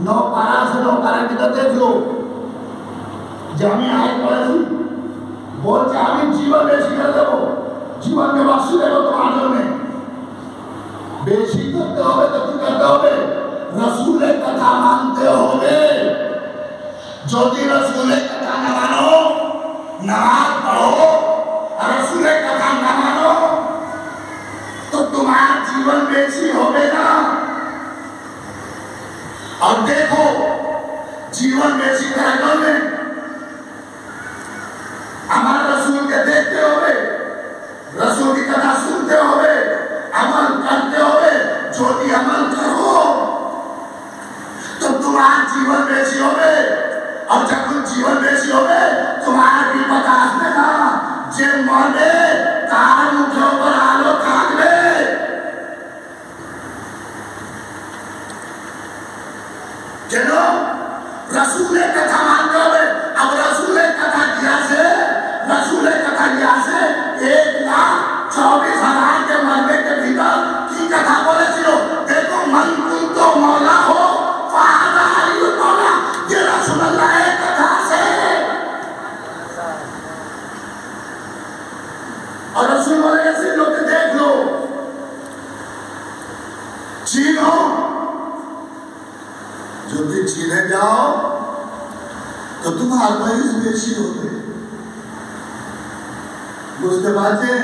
9 पारा से 9 पारा की तो देख लो। जामी आयत पढ़े थी, बोलते हमें जीवन बेशी कर देवो, जीवन के बख्श देवो तुम्हारे में। बेशी करते होगे तो क्यों करते होगे? रसूल कथा मानते होगे। जो दिन रसूल कथा न मानो, नमाज पढ़ो, रसूल कथा न मानो तो तुम्हारा जीवन बेशी होगे ना। और देखो जीवन बेशी कराने में हमारे रसूल के देखते होगे, रसूल की कथा सुनते होगे, अमल करते होगे। जो भी अमल करो तो तुम्हारा जीवन बेशी होगे। और जब तुम जीवन बेशी होगे तुम्हारा भी पता देगा जे मरबे तार मुख ऊपर आलो थाकबे। केनो रसूल कथा मानते होगे। अब रसूल कथा किया से 1,24,000 के मरबे के भीतर की कथा बोले चिरो। देखो मन कुल तो मौला हो फादा अली मौला, ये रसूलुल्लाह कथा से। और रसूल बोले ऐसे लोग देख लो, चीनो जो भी चीने जाओ तो तुम आत्माइस बेशी होते। बुझते बाजे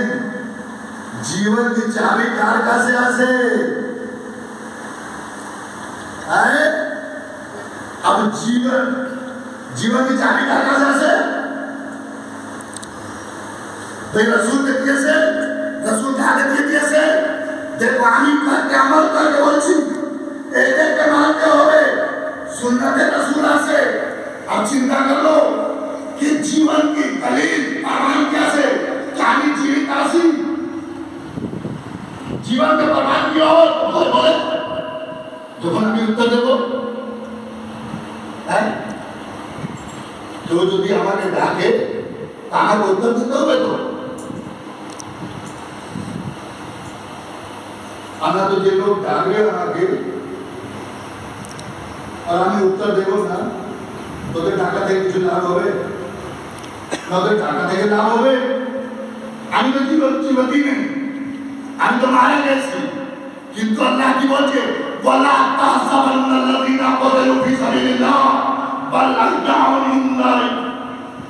जीवन की चाबी कार कैसे आसे है? अब जीवन की चाबी कार कैसे आसे? तो रसूल के दिए से, रसूल के आगे दिए से देखो आमीन करके अमल करके बोलছি एक के मानते होवे सुन्नत रसूला से। अब चिंता कर लो कि जीवन की दलील प्रमाण कैसे कहानी जीवित आसी जीवन के प्रमाण की और बोले যখন আমি উত্তর দেব হ্যাঁ কেউ যদি আমাকে ডাকে তাহলে উত্তর দিতে হবে। তো আমরা তো যে লোক ডাকবে আমাকে আর আমি উত্তর দেব না, তোদের টাকা থেকে কিছু লাভ হবে? তোদের টাকা থেকে লাভ হবে? আমি তো জীবতি নেই, আমি তো মারা গেছি। কিন্তু আল্লাহ কি বলছে? ওয়ালা তাহসাবান্নাল্লাযীনা ক্বাতালু ফী সাবিলিল্লাহ বাল আহয়াউন ইনদাল্লাহ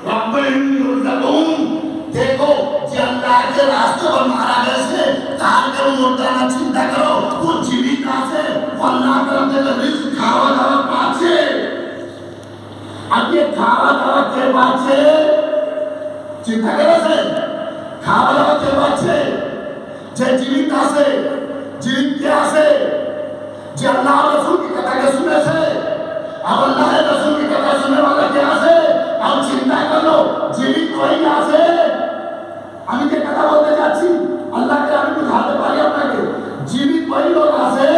রাব্বিহিম युरज़ाक़ून। देखो যে আল্লাহ के रास्ते पर मारा गए तार के मोटा ना चिंता करो, वो जीवित আছে। अल्लाह तरफ से रिस्क खावा दावा पाछे। अब ये खावा दावा के पाछे चिंता करे से खावा दावा के पाछे जे जीवित আছে, जीवित के আছে जे अल्लाह रसूल की कथा के सुने से। अब अल्लाह रसूल की कथा सुनने वाला क्या আছে? अब चिंता कर लो जीवित कोई আছে। আমি যে কথা বলতে যাচ্ছি আল্লাহকে আমি বুঝাতে পারি আপনাকে। জীবিত ওই লোক আছে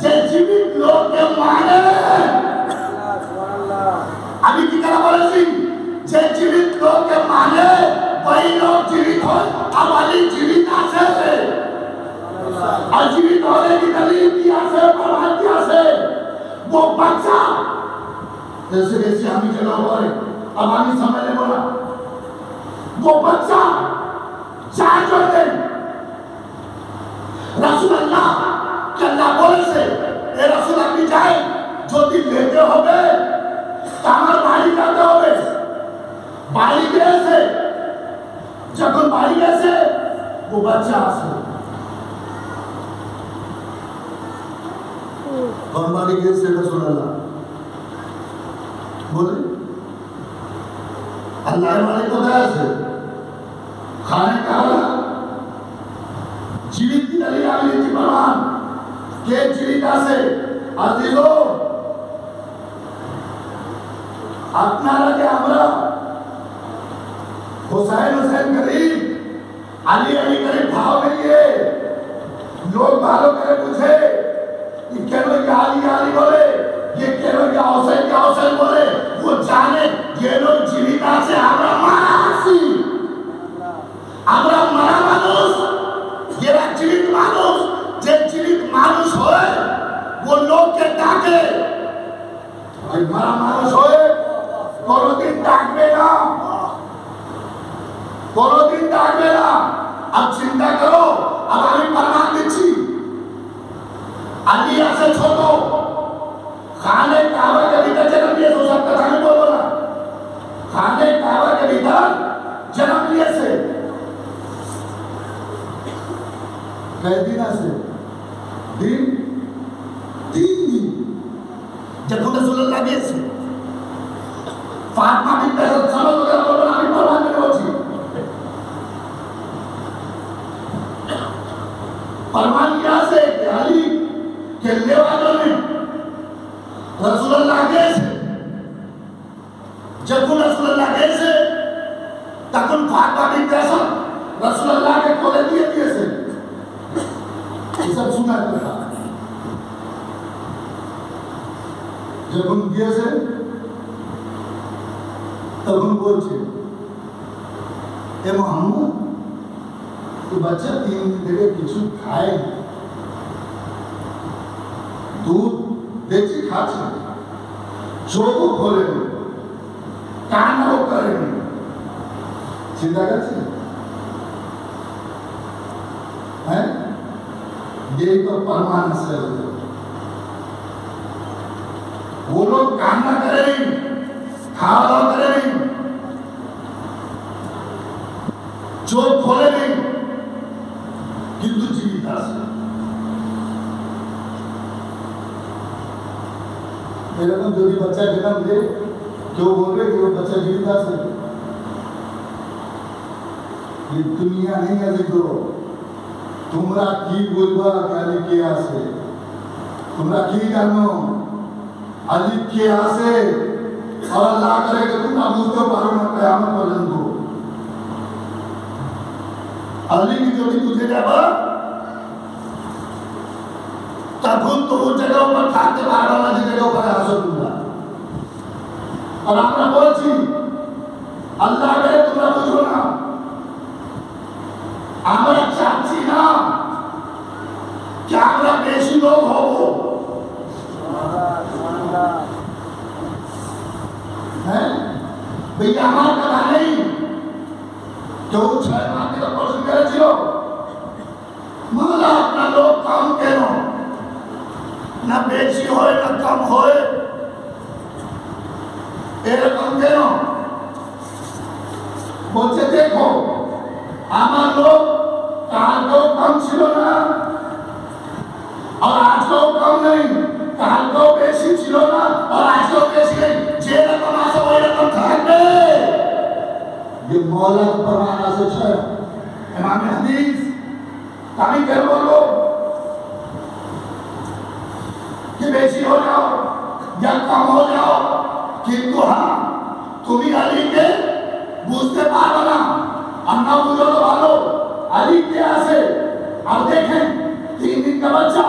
যে জীবিত লোককে মানে। আমি কি কথা বলেছি? যে জীবিত লোককে মানে ওই লোক জীবিত হয়। আমারই জীবিত আছে और जीवित होने की दलील क्या से प्रमाण क्या से? वो बच्चा जैसे जैसे हम चला हुआ है अब हम समझने बोला वो बच्चा चार जोड़े रसूलुल्लाह के अल्लाह बोले से ये रसूल अपनी जाए जो दिन लेते हो गए तामर बाड़ी करते हो गए बाड़ी कैसे जब बाड़ी कैसे वो बच्चा से बाड़ी कैसे रसूलुल्लाह बोले अल्लाह वाले को कैसे खाने का वाला जीवित की दली आगली थी परवान के जीविता से अजीजो अपना लगे हमरा हुसैन करीब अली करीब भाव नहीं है। लोग भालो करे पूछे ये केनो आली बोले, ये केनो हुसैन बोले, वो जाने ये लोग जीविता से हमरा मरा मानुष ये जीवित मानुष जे जीवित मानुष होए वो लोग के डाके भाई मरा मानुष होए कोनो दिन डाकबे ना अब चिंता करो। अब आम्ही परमान दिच्छी अली से छोटो खाने काबा के भीतर जन्म लिए तो सब कथा नहीं बोला खाने काबा के भीतर जन्म लिए से कैदिना से दिन 3 दिन जब रसूलुल्लाह के से फातिमा भी पैसा समझ वगैरह बोला आम्ही परमान नहीं होची परमान क्या से अली के लेवानों ने रसूलुल्लाह के से जब रसूलुल्लाह के से तकुन फातिमा भी पैसा रसूलुल्लाह के कोले दिए से ये सब सुना था। जब उन दिए से तब उन बोलते ए मोहम्मद तो बच्चा 3 दिन किछु खाए दूध देची खाचे चोको खोले कानो करे चिंता करते हैं ये तो परमान से वो लोग काम ना करें खावा करें चोक खोले नहीं किंतु जीविता से मेरे को जो भी बच्चा जन्म दे क्यों बोल रहे कि वो बच्चा जीविता से ये दुनिया नहीं है देखो तुमरा की बोलबा अली के आसे तुमरा की जानो अली के आसे और अल्लाह करे कि तुम मुझको पारो ना कयामत पर्यंत अली की जो भी तुझे जाबा तब तो वो जगह पर खाते बाहर वाला जगह पर आसो दूंगा और आपने बोलची अल्लाह करे तुमरा बुझो ना हमारा चाची ना क्या हमारा बेसी लोग हो वो है भैया हमारा कथा नहीं क्यों 6 माह के तो प्रश्न करे जियो माला अपना लोग काम केनो ना बेसी होए ना कम होए एरकम केनो बोलते देखो हमार लोग काल को कम छिलो ना और आज को कम नहीं काल को बेसी छिलो ना और आज को बेसी नहीं जे रकम आसे वही रकम थाकबे ये मौला परमाना से छे इमाम हदीस कभी कर बोलो कि बेसी हो जाओ या कम हो जाओ किंतु हाँ तुम्ही अली के बुझते पारो ना अन्ना बुझो तो भालो अली के आसे अब देखें 3 दिन का बच्चा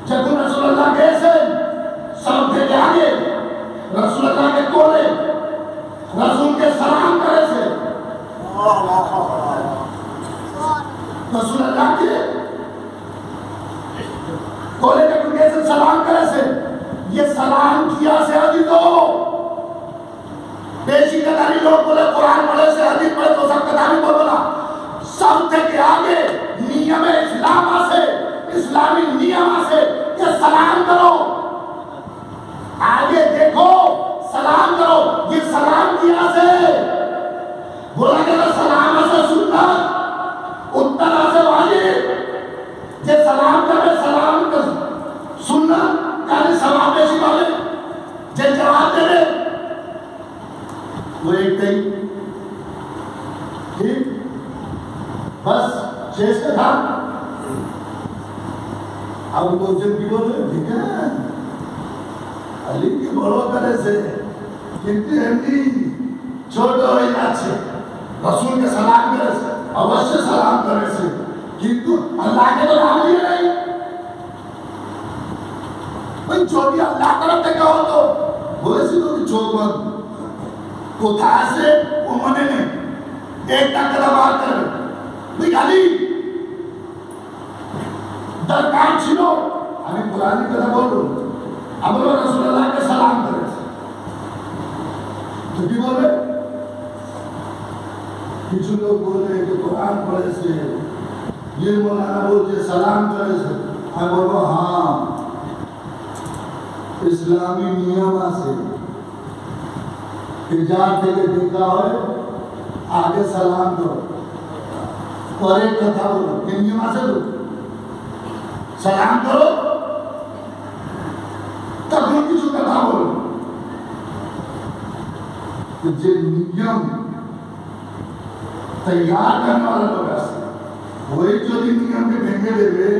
जब रसूलुल्लाह के से सब थे आगे रसूलुल्लाह के कोले रसूल के सलाम करे से रसूलुल्लाह के कोले के उनके से सलाम करे से ये सलाम किया से अभी तो बेशी कतारी लोग बोले कुरान पढ़े से हदीस पढ़े तो सब कतारी बोला सब थे के आगे नियम इस्लाम से इस्लामी नियम से ये सलाम करो आगे देखो सलाम करो ये सलाम किया से बोला गया सलाम से सुनना उत्तर से वाजिब ये सलाम करे सलाम कर सुनना काले सवाब बेशी वाले जे जवाब दे वो एक ठीक बस शेष का था। अब क्वेश्चन की बोल रहे ठीक है अली की बड़ो करे से कितनी एमडी छोटो इलाज से रसूल के सलाम करे से अवश्य सलाम करे से किंतु अल्लाह के तो नाम लिए नहीं भाई छोटी अल्लाह तरफ देखा हो तो बोले सी तो चोक मत को था से वो मने ने एक तक कदम बात कर भाई अली दरकार छिलो हमें पुरानी कथा बोलो अब लोग रसूलुल्लाह के सलाम करे तो की बोले कुछ लोग बोल रहे कि कुरान पढ़े से ये मौलाना बोलते सलाम करे से मैं बोलो हाँ इस्लामी नियम से इजाज़त के देखा हो आगे सलाम करो और एक कथा बोलो किन नियम से दो सलाम करो तब उनकी जो कथा बोलो तो जो नियम तैयार करने वाले लोग वही जो नियम के भेंगे देवे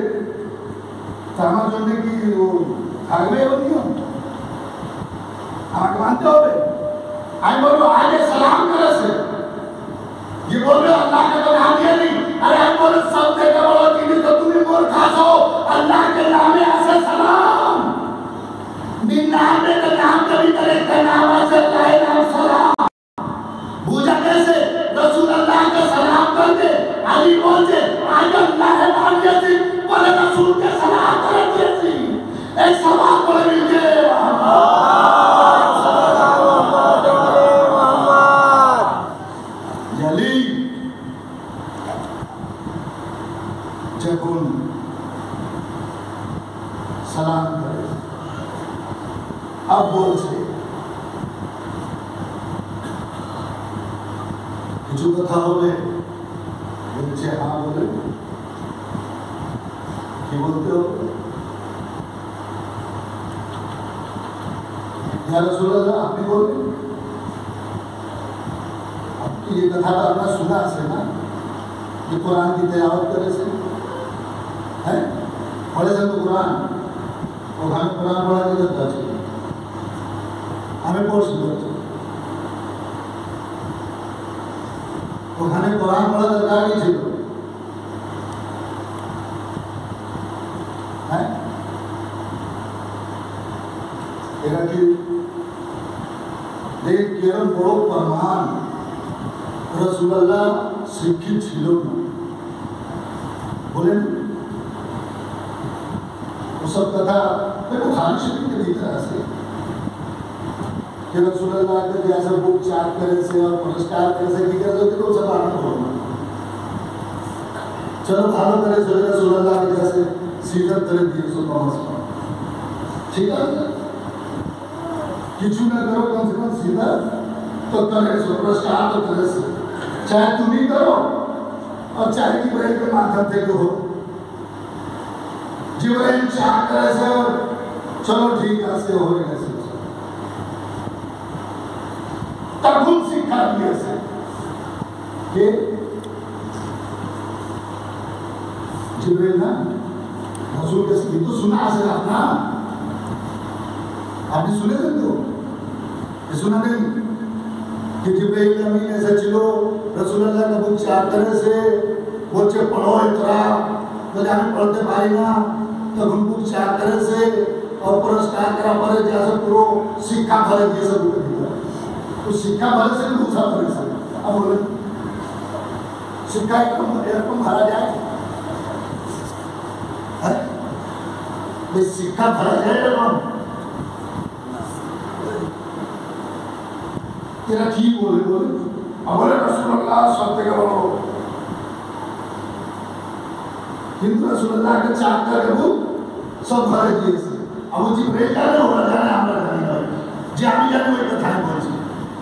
समझने की वो खागवे वो नियम आप मानते हो आई बोलो आगे सलाम करे से ये बोल रहे अल्लाह का तो नाम दिया नहीं अरे आई बोलो सब जगह बोलो कि तो तुम्हें मूर्खा हो अल्लाह के नाम में ऐसे सलाम नाम में तो नाम कभी करे का नाम से नाम सलाम पूजा कैसे रसूल अल्लाह का सलाम कर दे अली बोल दे आज अल्लाह है नाम जैसी बोले रसूल के सलाम करे जैसी एक सवाल बोले मिलके जली जब सलाम करे अब बोल से जो कथा हो गए मुझे हाँ बोले कि बोलते हो या रसूल अल्लाह आप भी बोले अब ये कथा तो आपने सुना से ना कि कुरान की तिलावत करे से है पढ़े से तो कुरान और हमें कुरान पढ़ा के करता चाहिए हमें पढ़ सकते हमें कुरान पढ़ा दरकार नहीं चाहिए है एरा कि देख केवल बड़ो प्रमाण रसूलुल्लाह शिक्षित छिलो बोले वो सब कथा देखो खाली शरीफ के भीतर से कि रसूलुल्लाह के जैसे बुक चाट करे से और पुरस्कार करे से की करे तो सब आनंद होगा चलो भालो करे से रसूलुल्लाह के जैसे सीधर करे दिए सो पहुंच ठीक है किसी ना करो कम से कम सीधा तो करे सो पुरस्कार तो करे से चाहे तुम ही करो और चाहे जिब्राइल के माध्यम से हो जिब्राइल चाह करे से चलो ठीक है से होएगा से तब खुद सिखा दिया से कि जिब्राइल ना रसूल के सीधे तो सुना से अपना आपने सुने थे तो ये सुना नहीं कि जिब्राइल अमीन ऐसा चलो रसूलुल्लाह का बुक चार तरह से बच्चे पढ़ो इतना तो जाने पढ़ते पाई ना तो हम बुक चार तरह से और पुरस्कार करा पड़े जैसे पूरा शिक्षा भरे जैसे तो शिक्षा भरे से दूसरा भरे से अब बोले शिक्षा एकदम भरा जाए है शिक्षा भरा जाए तेरा ठीक बोले अब बोले रसूलुल्लाह सब जगह बोलो हिंदू रसूलुल्लाह के चाहता है वो सब भरे दिए से अब वो जिब्राइल का नहीं होना जाने हमरा जाने जे आमी जाने वो कथा बोल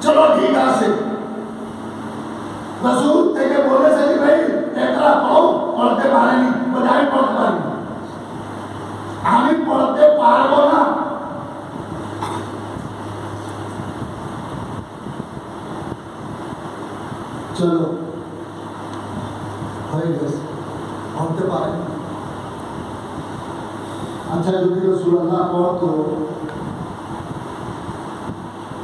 चलो ठीक है से रसूल तेरे बोले से जिब्राइल एकरा पढ़ो पढ़ते पारे नहीं बजाय पढ़ते पारे आमी पढ़ते पारबो ना चलो হয়ে গেছে, হতে পারে। अच्छा যদি রাসূলুল্লাহ পড়তো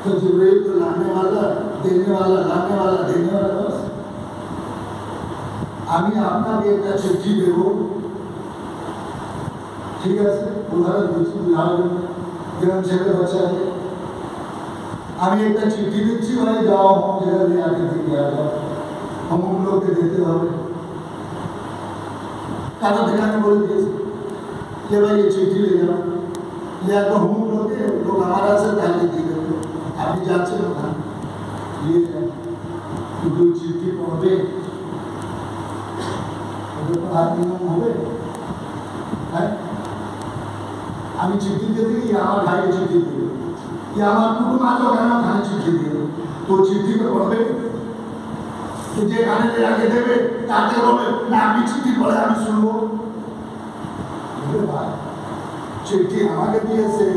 तो जिब्रील तो लाने वाला देने वाला, लाने वाला देने वाला। बस আমি আপনাকে একটা চিঠি দেব, ঠিক আছে? উদাহরণ দিচ্ছি, যেমন ছেলে বাচ্চাকে আমি একটা চিঠি দিচ্ছি, ভাই যাও হোম জায়গা নিয়ে আগে দিকে आ जाओ, हम उन लोग के देते হবে। কারো ঠিকানা বলে দিয়েছে कि भाई ये चिट्ठी ले जाओ, या तो हम लोग हमारा से डाली दी गई, अभी जाते हो ना ये কিন্তু চিঠি পড়বে ওদের তো আর নিয়ম হবে। হ্যাঁ, আমি চিঠি দিয়ে দিই, আমার ভাইকে চিঠি দিই, আমার কুটুম আসো কেন ভাই চিঠি দিয়ে, তো চিঠি তো পড়বে, যে গানে আগে দেবে তাতে বলবে না আমি চিঠি পড়ে আমি শুনবো। চিঠি আমাকে দিয়েছে,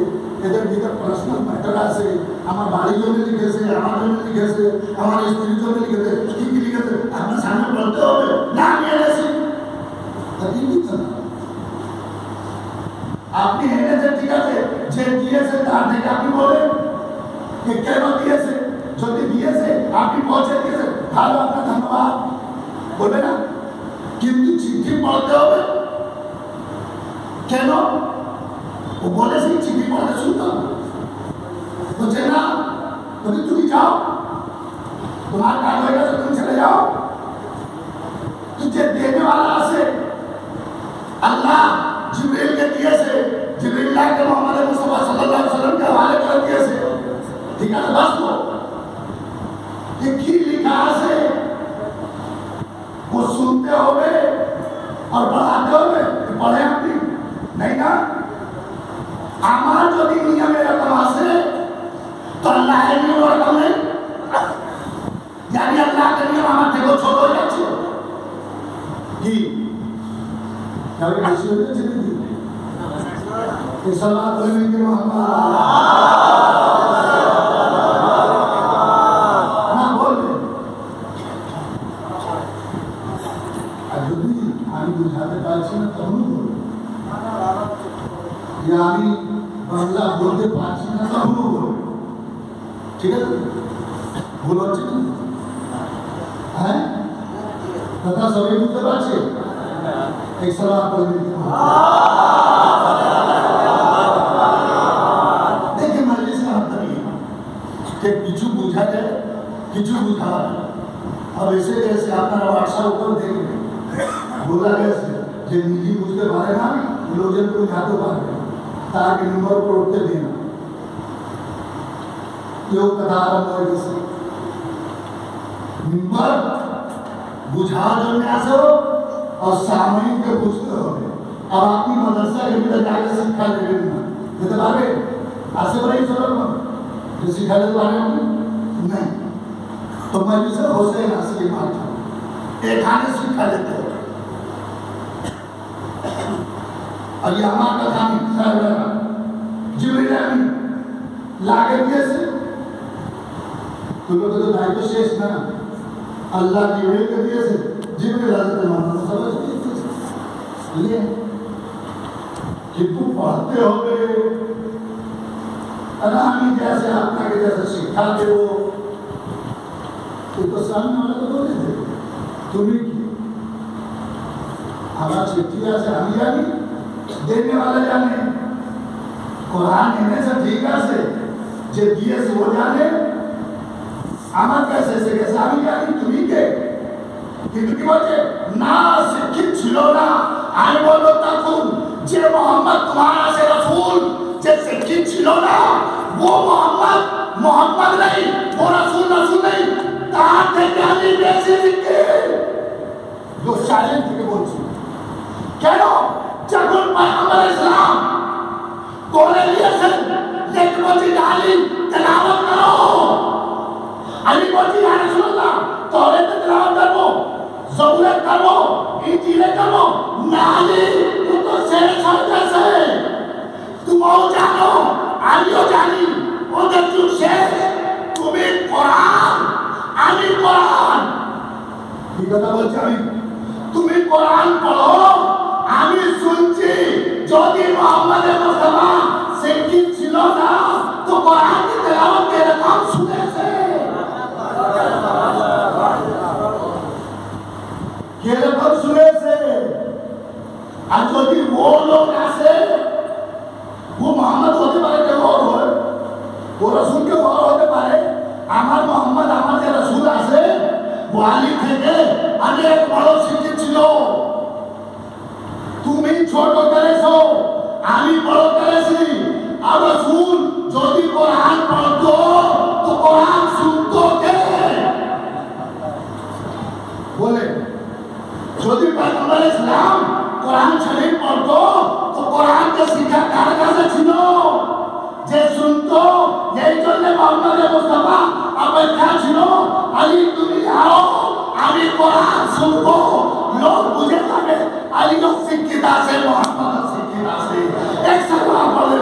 এদের ভিতরে পার্সোনাল ম্যাটার আছে, আমার বাড়ির জন্য লিখেছে, আমার জন্য লিখেছে, আমার স্ত্রীর জন্য লিখেছে, কি কি লিখেছে আপনার সামনে বলতে হবে না আমি এনেছি। আপনি এনেছেন ঠিক আছে, যে দিয়েছে তার থেকে আপনি বলেন যে কেন দিয়েছে, যদি দিয়েছে আপনি পৌঁছে দিয়েছে ভালো, আপনার ধন্যবাদ বলবে না, কিন্তু চিঠি পড়তে হবে কেন? ও বলেছে চিঠি পড়তে শুনতাম, বলছে না তুমি যাও, তোমার কাজ হয়ে গেছে, তুমি চলে যাও। তো যে देने वाला আছে আল্লাহ जिब्रील के दिएছে, जिब्रील के मोहम्मद मुस्तफा सल्लल्लाहु अलैहि वसल्लम के हवाले कर दिएছে, ठीक है? बस तो ये की लिखा আছে वो सुनते होवे और पढ़ाते होवे, पढ़े আপনি नहीं ना। আমার যদি নিয়মে এরকম আছে তো আল্লাহর নিয়ম এরকম নেই, জানি আল্লাহর নিয়ম আমার থেকে ছোট হয়ে যাচ্ছে কি কারণ বেশি হয়ে যাচ্ছে কি সালাত আলাইহি মুহাম্মদ না বলবে। আর যদি আমি বুঝাতে পারছি না তখন বলবে, আমি বাংলা বলতে পারছি না তখন বলবে, ঠিক আছে? ভুল হচ্ছে না? হ্যাঁ, কথা সবাই বুঝতে পারছে? एक सलाह कर देखिए मजलिस का मतलब ये कि কিছু বুঝা যায়, কিছু বুঝা। अब ऐसे कैसे আপনারা হোয়াটসঅ্যাপ উপর দেখবেন বলা গেছে যে নিজে বুঝতে পারে না লোকজন তো জানতে পারবে, তাকে নম্বর উপর উঠতে দিন। কেউ কথা আরম্ভ হয়ে গেছে, নম্বর বুঝার জন্য আসো और सामयिक के बुझते होंगे। अब आपकी मदरसा के भीतर जाके शिक्षा ले लेना, ये तो बारे आसे बड़ी जरूरत है जो शिक्षा ले बारे में नहीं, तो मैं जिसे हुसैन असली मानता हूँ एक आने शिक्षा लेते हो। और ये हमारा काम जिब्रील लागे दिए से तो लोग तो दायित्व शेष ना अल्लाह जिब्रील के दिए से जिब्रील हज़रत मोहम्मद समझ लिए कि तुम पढ़ते होगे अनामी जैसे आपका के जैसे शिक्षा दे वो तो सामने वाले तो बोले थे तुम्हें की हमारा चिट्ठिया से हम जानी देने वाले जाने कुरान इन्हें से ठीक से जे दिए से वो जाने আমার কাছে এসে গেছে আমি জানি তুমি কে, কিন্তু কি বলছে না শিক্ষিত ছিল না। আমি বলবো তখন যে মোহাম্মদ তোমারা সে রাসূল যে শিক্ষিত ছিল না वो मोहम्मद नहीं, वो रसूल नहीं, তার থেকে আমি বেশি শিক্ষিত। जो साइलेंट থেকে বলছি কেন, যখন পয়গম্বর ইসলাম কোলে নিয়েছেন দেখবি আলী তেলাওয়াত করো, আমি বলছি ইয়া রাসূলুল্লাহ তওরাত তেলাওয়াত করব, জবুর করব, ইনজিল করব, না আলী ও তো শেষ হয়ে গেছে। তুমিও জানো আমিও জানি ওদের যুগ শেষ, তুমি কোরআন আমি কোরআন। কি কথা বলছি আমি, তুমি কোরআন পড়ো আমি শুনছি যদি মোহাম্মদ মুস্তাফা শিক্ষিত ছিল না তো কোরআন की तिलावत এরকম শুনেছে এরকম শুনেছে আর যদি वो लोग আসে वो मोहम्मद होते पारे के और हो वो रसूल के और होते पारे আমার মোহাম্মদ আমার যে রসুল আছে ওয়ালি থেকে অনেক বড় শিক্ষিত ছিল তুমি ছোট করেছো আমি বড় করেছি আর রসুল যদি কোরআন পড়তো তো কোরআন শুনতো কে বলে যদি পয়গম্বর ইসলাম কোরআন শরীফ পড়তো তো কোরআন কে শিক্ষা কার কাছে ছিল যে শুনতো এই জন্য মোহাম্মদ মুস্তাফা অপেক্ষা ছিল আলী তুমি আও আমি কোরআন শুনবো লোক বুঝে যাবে আলী লোক শিক্ষিত আছে মোহাম্মদ শিক্ষিত আছে একসাথে বলে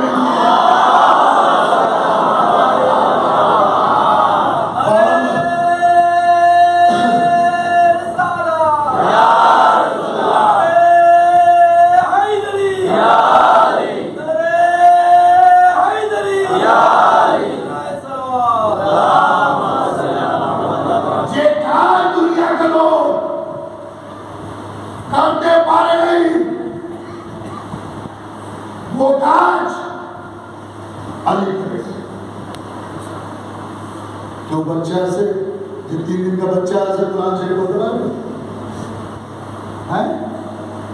जो बच्चा से जो 3 दिन का बच्चा से कुरान शरीफ बोलते हैं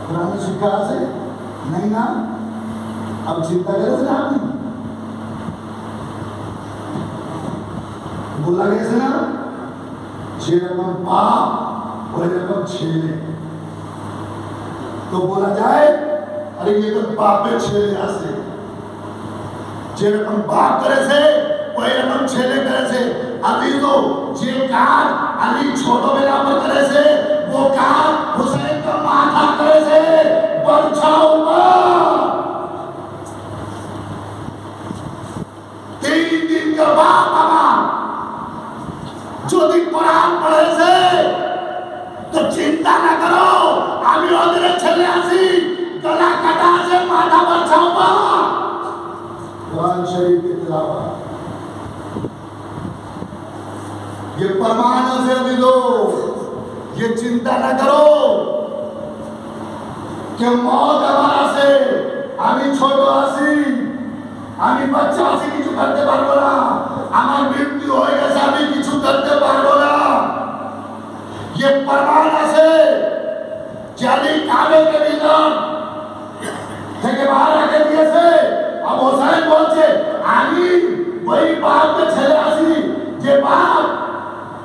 कुरान शिक्षा से नहीं ना अब चिंता करे से आप बोला कैसे ना जे रकम बाप वही रकम छेले तो बोला जाए अरे ये तो बाप पे छेले से जे रकम बाप करे से वही रकम छेले करे से अभी तो जे कार अली छोटो बेला पर करे से वो कार हुसैन का माथा करे से बरछाऊंगा 3 दिन का बाप बाबा जो दिन कुरान पढ़े से तो चिंता ना करो अभी ओदरे छले आसी गला कटा से माथा बरछाऊंगा कुरान शरीफ की तिलावत ये प्रमाण से भी दो ये चिंता न करो कि मौत हमारा से আমি ছোট আছি আমি বাচ্চা আছি কিছু করতে পারবো না আমার মৃত্যু হয়ে গেছে আমি কিছু করতে পারবো না ये प्रमाण আছে জানি কাবে के भीतर থেকে बाहर आके দিয়েছে अब হোসেন বলছে আমি ওই বাপকে ছেড়ে আসি যে বাপ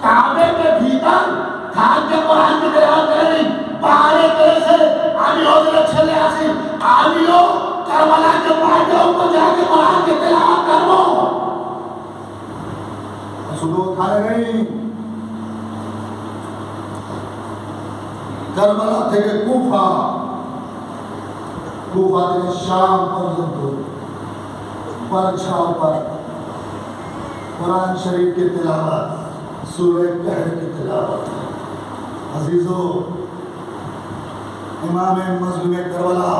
काबे के भीतर खान के कुरान की तिलावत करें बाहर करे से आमी ओदरे छले आसी आमियो करबला के माथे ऊपर जाके कुरान की तिलावत करो सुनो खाने नहीं करबला থেকে কুফা কুফা থেকে শাম পর্যন্ত बरछाओं पर कुरान शरीफ की तिलावत सूरह कहर की तिलावत अजीजों इमाम मजलूम करबला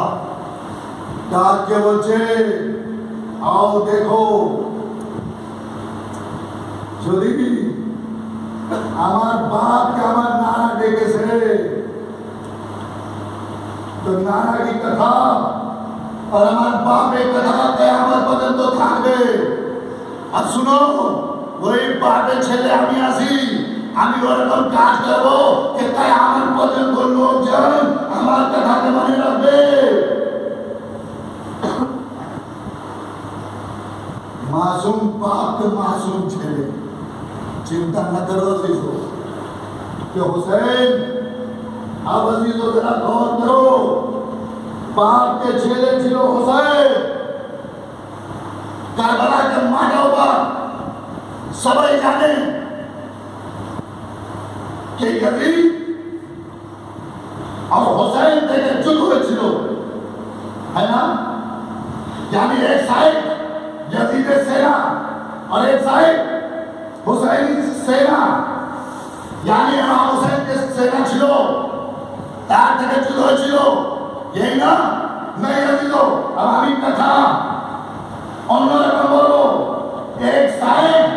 डाक के बोलছে आओ देखो যদি আমার বাপকে আমার নানা ডেকেছে তো নানা की कथा और আমার বাপের কথা কিয়ামত পর্যন্ত থাকবে আর শুনো ওই বাপের ছেলে আমি আসি আমি ওরকম কাজ করব যে কিয়ামত পর্যন্ত লোকজন আমার কথাকে মনে রাখবে मासूम बाप के मासूम छेले चिंता न करो अजीजो कि हुसैन अब अजीजो जरा गौर करो बाप के छेले छिलो हुसैन करबला के माथा पर सबाई जाने कि यजीद और हुसैन থেকে যুদ্ধ হয়েছিল है ना यानी एक साइड यजीद सेना और एक साइड हुसैन सेना यानी इमाम हुसैन के सेना छिलो तार থেকে यही ना नहीं यदि तो अब हमी कथा अन्यरकम बोलो एक साइड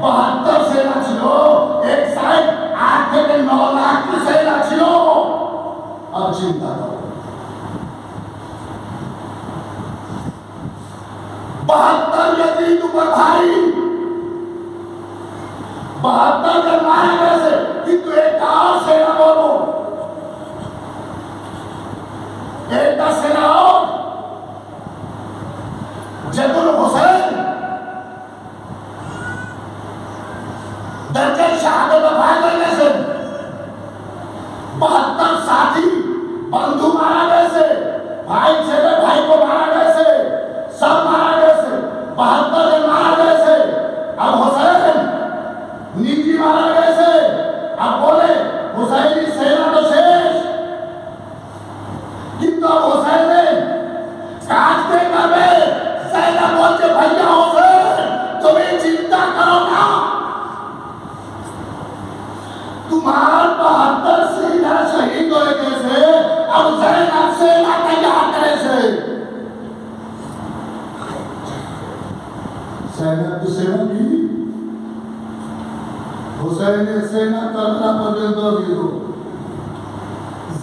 72 सेना छिलो एक साइड 8 থেকে 9 लाख की सेना छिलो अब चिंता करो 72 यजीद ऊपर भारी 72 के मारे कैसे कि तू एक और सेना बोलो एक का सेना हो जदुल हुसैन दर्जे शहादत पाए करने से 72 साथी बंधु मारा गए से भाई से भाई को मारा गए से सब मारा गए से 72 जन मारा गए से अब हुसैन निजी मारा गए से अब बोले हुसैनी सेना तो शेष किंतु अब हुसैन ने काटते कबे सेना बोलते भैया हुसैन तुम्हें चिंता करो ना तुम्हारा 72 सेना शहीद हो कैसे अब जैनब सेना तैयार करे से जैनब की सेना की हुसैन ने सेना करना पर्यंत दियो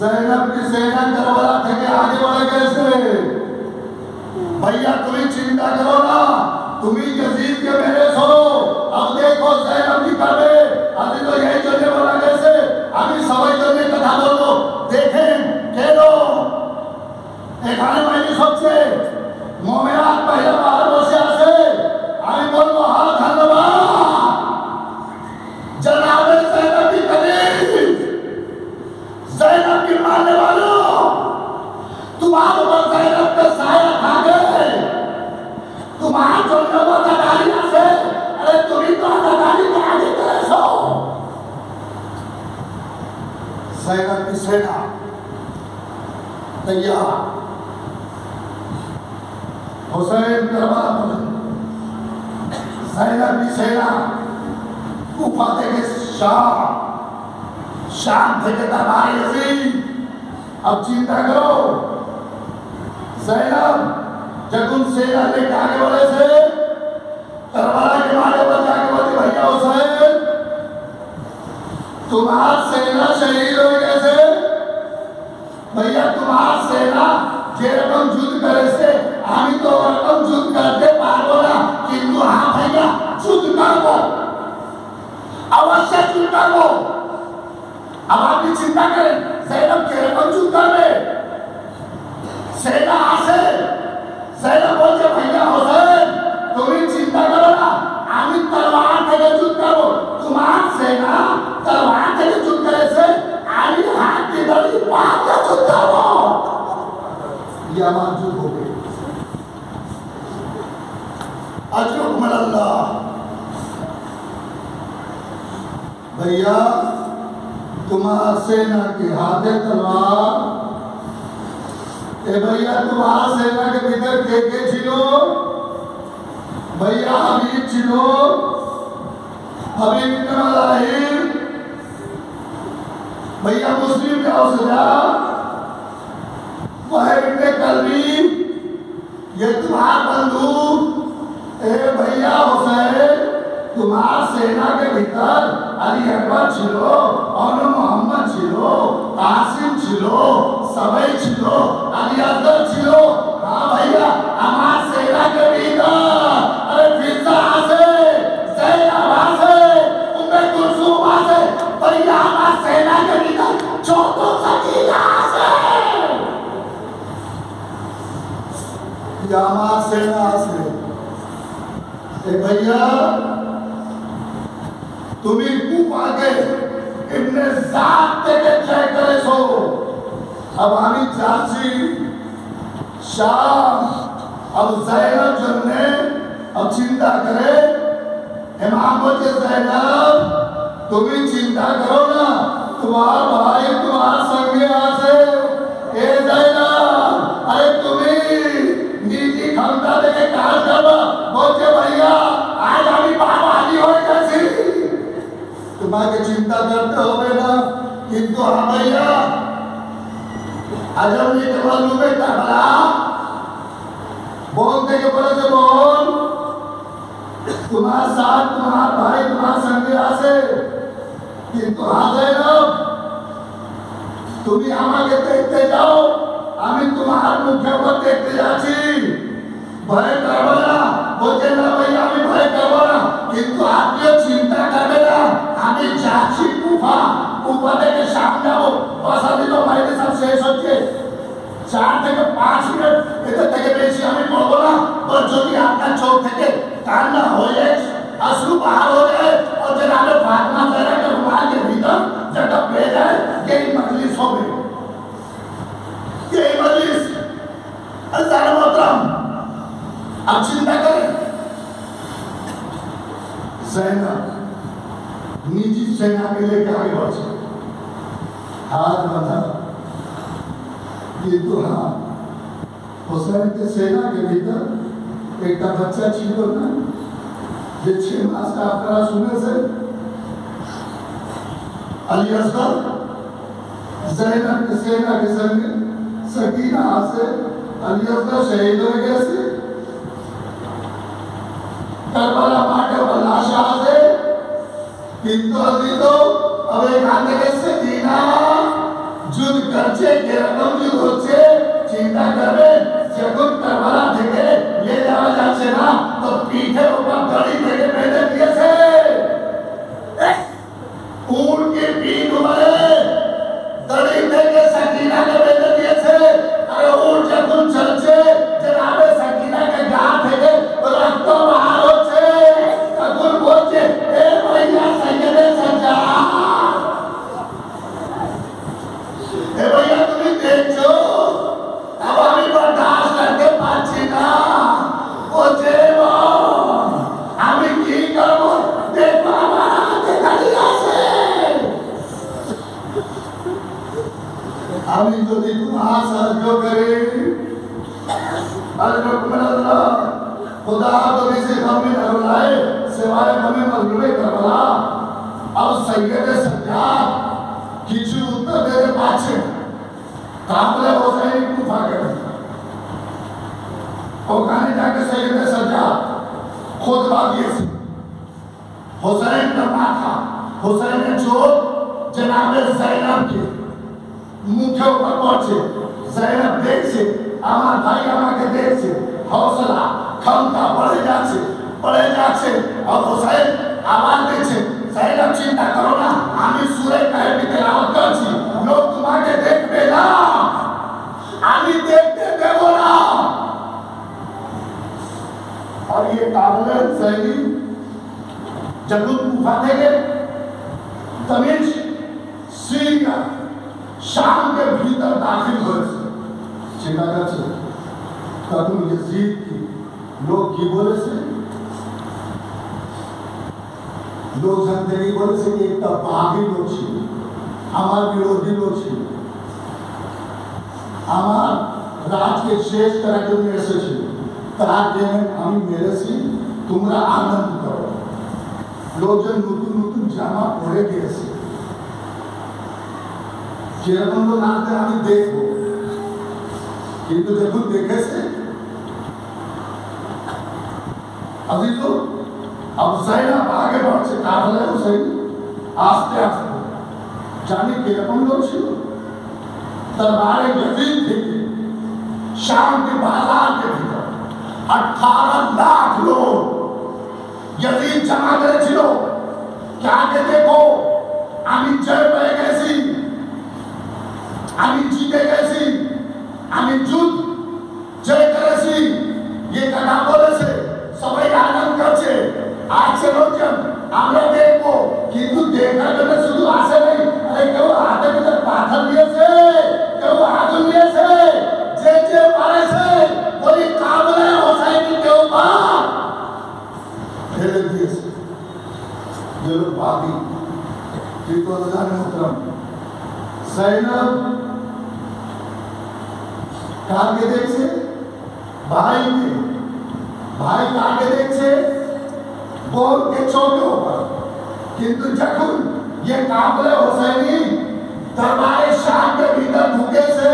जैनब की सेना करबला থেকে आगे बढ़ कैसे भैया तुम्हें चिंता करो ना तुम्हें यजीद के मेरे सो अब देखो जैनब की करबे अभी तो यही चलने वाला कैसे अभी सवाई करने कथा बोलो देखें केलो एखाने मायने सोचे मोमेरात पहला बाहर बसे आसे আমি বলবো হ্যাঁ ধন্যবাদ जनाबे ज़ैनब की करीब ज़ैनब की मानने वालों तुम्हारे ऊपर ज़ैनब का साया खा गए तुम्हारे जो लोगों दादारियां से अरे तुम्ही तो दादारी में आगे करे सो ज़ैनब की सेना तैयार हुसैन करबला पर ज़ैनब की सेना कुफा থেকে शाम থেকে दरबार यजीद अब चिंता करो ज़ैनब जब उन सेना लेके आगे बढ़े से करबला के मारे पर जाके बोले भैया हुसैन तुम्हारा सेना शहीद हो कैसे भैया तुम्हारा सेना जे रकम युद्ध करे से हमी तो रकम युद्ध करते पारबो ना किंतु हाँ भैया युद्ध करबो अवश्य युद्ध करबो अब आप भी चिंता करें ज़ैनब के रकम युद्ध करबे सेना आसे सेना बोलते भैया हुसैन तुम्हें चिंता करो ना आमी तलवार থেকে युद्ध करबो तुम्हारा सेना तलवार থেকে युद्ध करे से आमी हाथ की दड़ी पार के युद्ध करबो ये हमारा युद्ध हो गए अजरुकमल अल्लाह भैया तुम्हारा सेना के हाथे तलवार ए भैया तुम्हारा सेना के भीतर के छिलो भैया हबीब छिलो हबीब इब्न मलाहिर भैया मुस्लिम के औसदा वह इब्न कल्बी ये तुम्हारा बंधु ए भैया हुसैन तुम्हारा सेना के भीतर अली अकबर छिलो और मोहम्मद छिलो कासिम छिलो सबई छिलो अली असगर छिलो हाँ भैया हमारा सेना के भीतर अरे फिजा आसे ज़ैनब आसे उम्मे कुलसूम आसे भैया हमारा सेना के भीतर छोटो सकीना आसे या हमारा सेना आसे ए भैया तुम्हें खूब आगे इब्ने ज़ात के जय करे सो अब हमी चाची शाम अब ज़ैनब जन्ने अब चिंता करे इमाम बोलते ज़ैनब तुम्हें चिंता करो ना तुम्हारा भाई तुम्हारा संगे आसे ए ज़ैनब अरे तुम्हें निजी क्षमता देके काल करवा बोलते भैया आज हमी बाबाजी हो कैसी तुम्हारे चिंता करते हो बेटा किंतु हाँ भैया अजब ने के मालूम है करबला बोलते के बड़े से बोल तुम्हारा साथ तुम्हारा भाई तुम्हारा संगी आसे किंतु हाजिर तुम्हें আমাকে দেখতে যাও আমি তোমার মুখে উপর দেখতে যাচ্ছি ভয় করবে না বলতে না ভাই আমি ভয় করব না কিন্তু আপনিও চিন্তা করবেন না আমি যাচ্ছি কুফা কুফা থেকে সামনে যাবো বসাদিত বাইরে সব শেষ হচ্ছে 4 থেকে 5 মিনিট এতে থেকে বেশি আমি বলবো না और যদি আপনার চোখ থেকে কান্না হয়ে अश्रु बाहर हो जाए और जनाब फातिमा ज़हरा के रुमाल के भीतर जगह पे जाए यही मजलिस हो गई यही मजलिस अल्लाह मोहतरम अब चिंता करें ज़ैनब निजी सेना के लिए क्या आगे बढ़ हाथ बंधा किंतु हाँ हुसैन के सेना के भीतर एक बच्चा छीलो ना जे 6 मास का आपका सुने से अली असगर ज़ैनब के सेना के संग सकीना से अली असगर शहीद हो गए से करबला माटे बलाशा से किंतु अभी तो अब एक आने के सकीना जुद करचे के रकम जुद होचे चिंता करबे जगुन करबला देखे ले जावा जाचे ना तो पीठे ऊपर दड़ी देके पहले दिए से ऊंट की पीठ उमरे दड़ी देके सकीना के पहले दिए से अरे ऊंट जगुन चलचे जनाबे सकीना के गांठ देके रक्त बाहर होचे जगुन बोचे ए भैया सैयदे सजा ए भैया तुम्हें देखो अब हमें बर्दाश्त करके पाची ना ओ जेबो हमें की करबो देख बाबा देखा दिया से हमें जो दी तुम्हारा सहयोग करे अल्लाह खुदा तो किसी हमें न रुलाए सिवाय हमें मजलूमे करबला अब सैयद सज्जाद किसी उत्तर तेरे पाछे काबले हुसैन कुफा के और गाने जाके सैयद सज्जाद खुद बागिए से हुसैन का माथा हुसैन ने चोट जनाबे ज़ैनब के मुंह के ऊपर पहुंचे ज़ैनब देख से আমার ভাই আমাকে দেখছে हौसला क्षमता बढ़े যাচ্ছে और हुसैन आवाज দিচ্ছে ज़ैनब चिंता करो ना আমি সূরা কাহফ की तिलावत করছি लोग তোমাকে দেখবে না আমি দেখতে দেব না और ये काबले सही जब कूफा থেকে दमिश्क सीरिया शाम के भीतर दाखिल हुए चिंता करছে তখন यजीद की लोग की बोले से लोग जानते ही बोले से कि एक बागी लोग ছিল আমার বিরোধী লোক ছিল আমার রাজকে শেষ করার জন্য এসেছিল তার জন্য আমি মেরেছি তোমরা আনন্দ করো লোকজন নতুন নতুন জামা পরে গিয়েছে যেরকম তো নাচতে আমি দেখবো কিন্তু দেখুন দেখেছে अभी तो अब ज़ैनब आगे बढ़ছে काफिला हुसैन आस्ते आस्ते जाने के रकम लोग ছিল दरबार यजीद थे शाम के बाजार के भीतर 18 लाख लोग यजीद जमा করেছিল क्या के देखो আমি জয় পেয়ে গেছি আমি জিতে গেছি আমি যুদ্ধ জয় করেছি ये কথা বলেছে সবাই আনন্দ করছে আসছে লোকজন আমরা দেখবো কিন্তু দেখার জন্য শুধু আসে নাই আরে কেউ হাতে ভিতর পাথর দিয়েছে কেউ আগুন দিয়েছে যে যে পারেছে ওই কাবলে হোসেন के ऊपर ফেলে দিয়েছে যে লোক বাকি কিন্তু আল্লাহ মুহতরম ज़ैनब কাকে দেখছে ভাইকে भाई आगे देखছে बोल के चौके ऊपर किंतु जखुन ये काबले हुसैनी दरबार शाह के भीतर ढुके से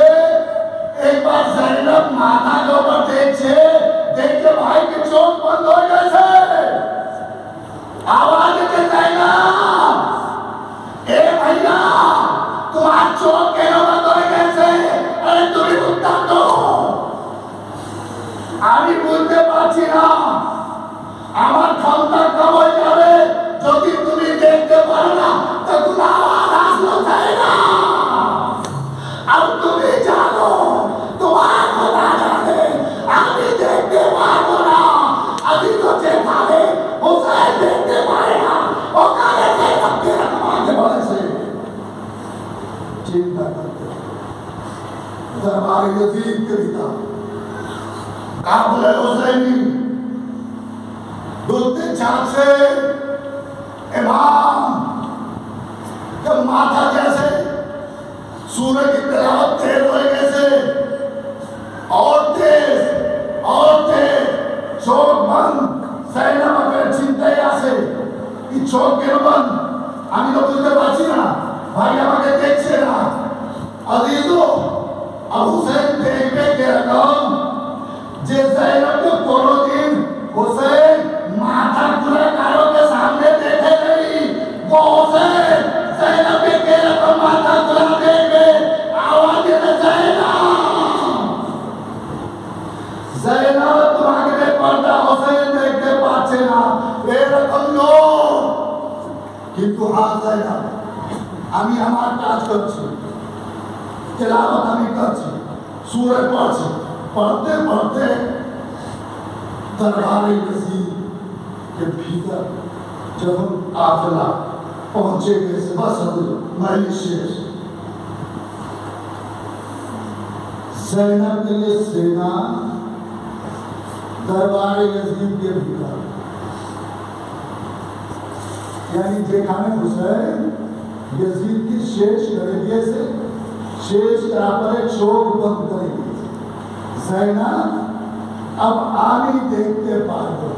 चिंता करते दरबार यजीद के भीतर काबुल हुसैनी दूसरे चाक से इमाम जब माथा जैसे सूरज की तिलावत तेज हो कैसे और तेज चोक बंद सैना मगर चिंता से कि चोक के बंद আমি তো বুঝতে পারছি না ভাই আমাকে দেখছে না अजीजो अब हुसैन देखने के रकम जे ज़ैनब को कोनो दिन हुसैन माथा खुला कारों के सामने देखे नहीं वो हुसैन ज़ैनब के रकम माथा खुला देखे आवाज दे ज़ैनब तुम्हारे पर्दा हुसैन देखते पाछे ना ये रकम लो किंतु हाथ ज़ैनब আমি আমার কাজ করছি তেলাওয়াত আমি করছি সূরা পড়ছি पढ़ते पढ़ते दरबार यजीद के भीतर जब हम काफिला पहुंचे गए से बस शेष ज़ैनब के लिए सेना दरबार यजीद के भीतर यानी जेखाने हुसैन यजीद की शेष गरीबिये से शेष तरह पर एक शोक बंद करेगी ज़ैनब अब आनी देखते पाओ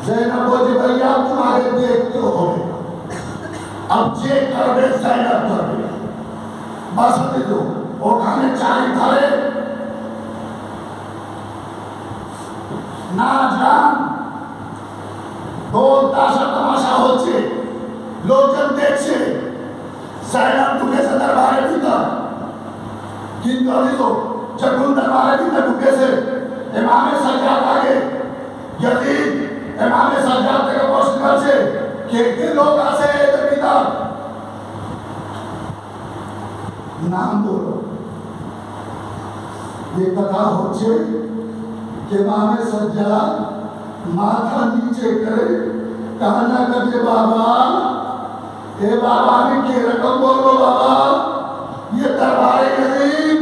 ज़ैनब बोले भैया तुम आगे देखते हो अब जे कर दे ज़ैनब कर दे बस दो वो खाने चाय धरे ना जान दो ताशा तमाशा होचे लोकन देखছে ज़ैनब ঢুকেছে দরবারে ভিতর কিন্তু अजीजो যখন দরবারে ভিতর ঢুকেছে ইমামে সাজ্জাদ আগে यजीद ইমামে সাজ্জাদ থেকে প্রশ্ন করছে কে কে লোক আছে এর ভিতর নাম বলো ये कथा হচ্ছে ইমামে সাজ্জাদ माथा नीचे करे कहना करके बाबा हे बाबा ने के रकम बोलो बाबा ये दरबारे यजीद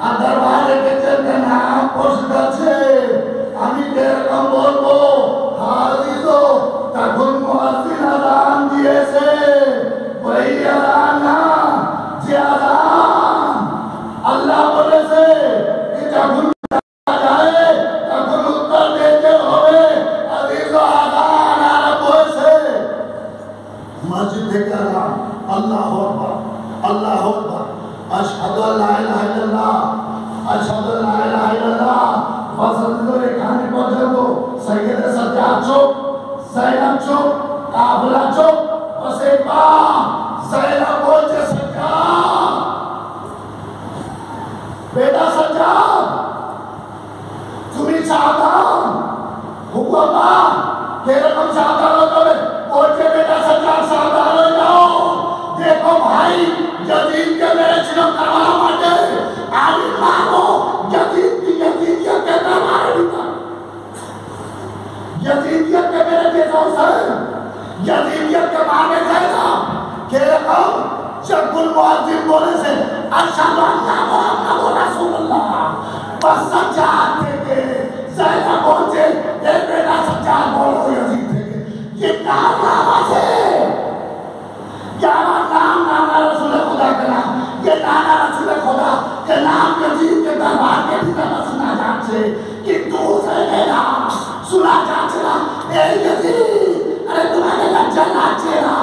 आ दरबारे के चलते नाम पोषकर छे আমি के रकम बोलबो हाजिरो तখন মুয়াজ্জিন আযান দিয়েছে ওই আযান না যে আযান আল্লাহ বলেছে যে যখন যায় তখন উত্তর দিতে হবে আজিজো আযান আরম্ভ হয়েছে मस्जिद থেকে আযান আল্লাহু আকবার আল্লাহু আকবার আশহাদু আল্লা ইলাহা ইল্লাল্লাহ আশহাদু আল্লা ইলাহা ইল্লাল্লাহ ফজলুরে খানে পর্যন্ত সৈয়দ সাজ্জাদ চুপ ज़ैनब चुप काफिला चुप बस एक बार ज़ैनब बोलते सज्जाद बेटा सज्जाद तुम्हें सावधान हुक्मा के रकम सावधान हो तबे बोलते बेटा सज्जाद सावधान हो जाओ देखो भाई यजीद के मेरे चिन्ह करवाना माटे आमिर मानो यजीदियत के दरबार भीतर यजीदियत के मेरे जैसा हुसैन यजीदियत के माने जाएगा के रकम जकुल मुअज्जिन बोले से अशहदु अन्ना मुहम्मदुर रसूलुल्लाह बस सज्जाद थे ज़ैनब बोलते ए बेटा सज्जाद बोलो यजीद थे ये नाम आवाज है क्या नाम नाना रसूल खुदा का नाम ये नाना रसूल खुदा के नाम यजीद के दरबार के भीतर सुना जाते कि तू से ना सुना जाते ना ए यजीद अरे तुम्हारे लज्जा लाचे ना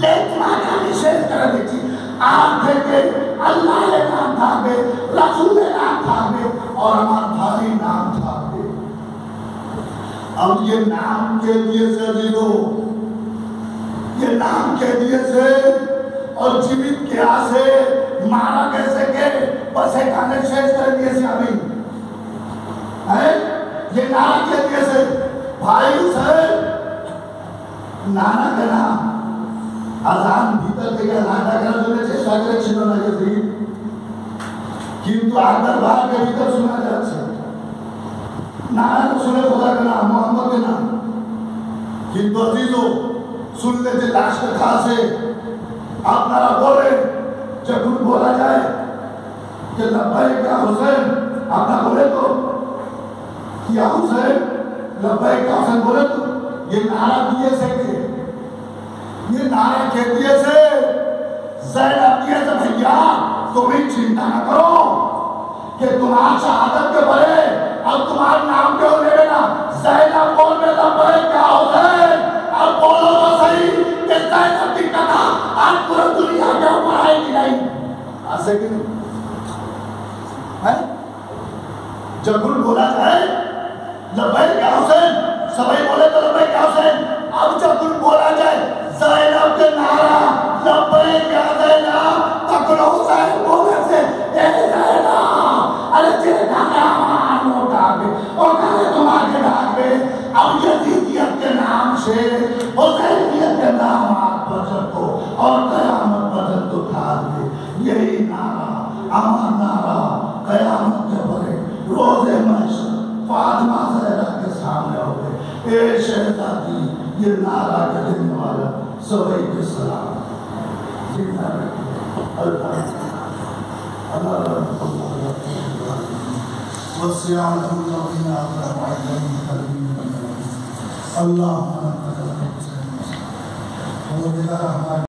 ले तुम्हारा निषेध कर देती आप के अल्लाह ने नाम था बे रसूल ने नाम था बे और हमारा भाई नाम था बे अब ये नाम के लिए से जीरो ये नाम के दिए से और जीवित क्या से मारा कैसे के बस एक खाने शेष कर दिए से अभी है ये नाम के दिए से भाई हुसैन नाना का नाम अजान भीतर থেকে নানা করার জন্য চেষ্টা করেছিল না यजीद কিন্তু দরবার के भीतर শোনা যাচ্ছে नाना रसूल खुदा का नाम मोहम्मद के नाम কিন্তু अजीजो सुनने से लाश का खास है आप नारा बोले जब बोला जाए कि लब्बैक या हुसैन, आप ना बोले तो क्या हुसैन, लब्बैक या हुसैन बोले तो ये नारा दिए से के, ये नारा के दिए से ज़ैनब दिए से भैया तुम ही चिंता न करो कि तुम्हारा शहादत के बड़े अब तुम्हारा नाम क्यों ले लेना, ज़ैनब बोल में लब्बैक या हुसैन, अब बोलो तो सही कि ज़ैनब की कथा आज पूरी दुनिया के ऊपर आएगी नहीं, ऐसे कि नहीं है? जब बोला जाए लब्बैक या हुसैन, सभी बोले तो लब्बैक या हुसैन, अब जब बोला जाए ज़ैनब के नारा लब्बैक या ज़ैनब, तब हुसैन बोले से अरे तेरे नारा और तुम आगे भागे, अब यजीदियत के नाम से हुसैनियत के नाम आप बचत को और कयामत बचत को खा दे, यही नारा अमर नारा कयामत के बड़े रोज़े महशर फातिमा ज़हरा के सामने हो गए, ए शहज़ादी ये नारा के देने वाला सभी के सलाम जिंदा रखे अल्लाह अल्लाह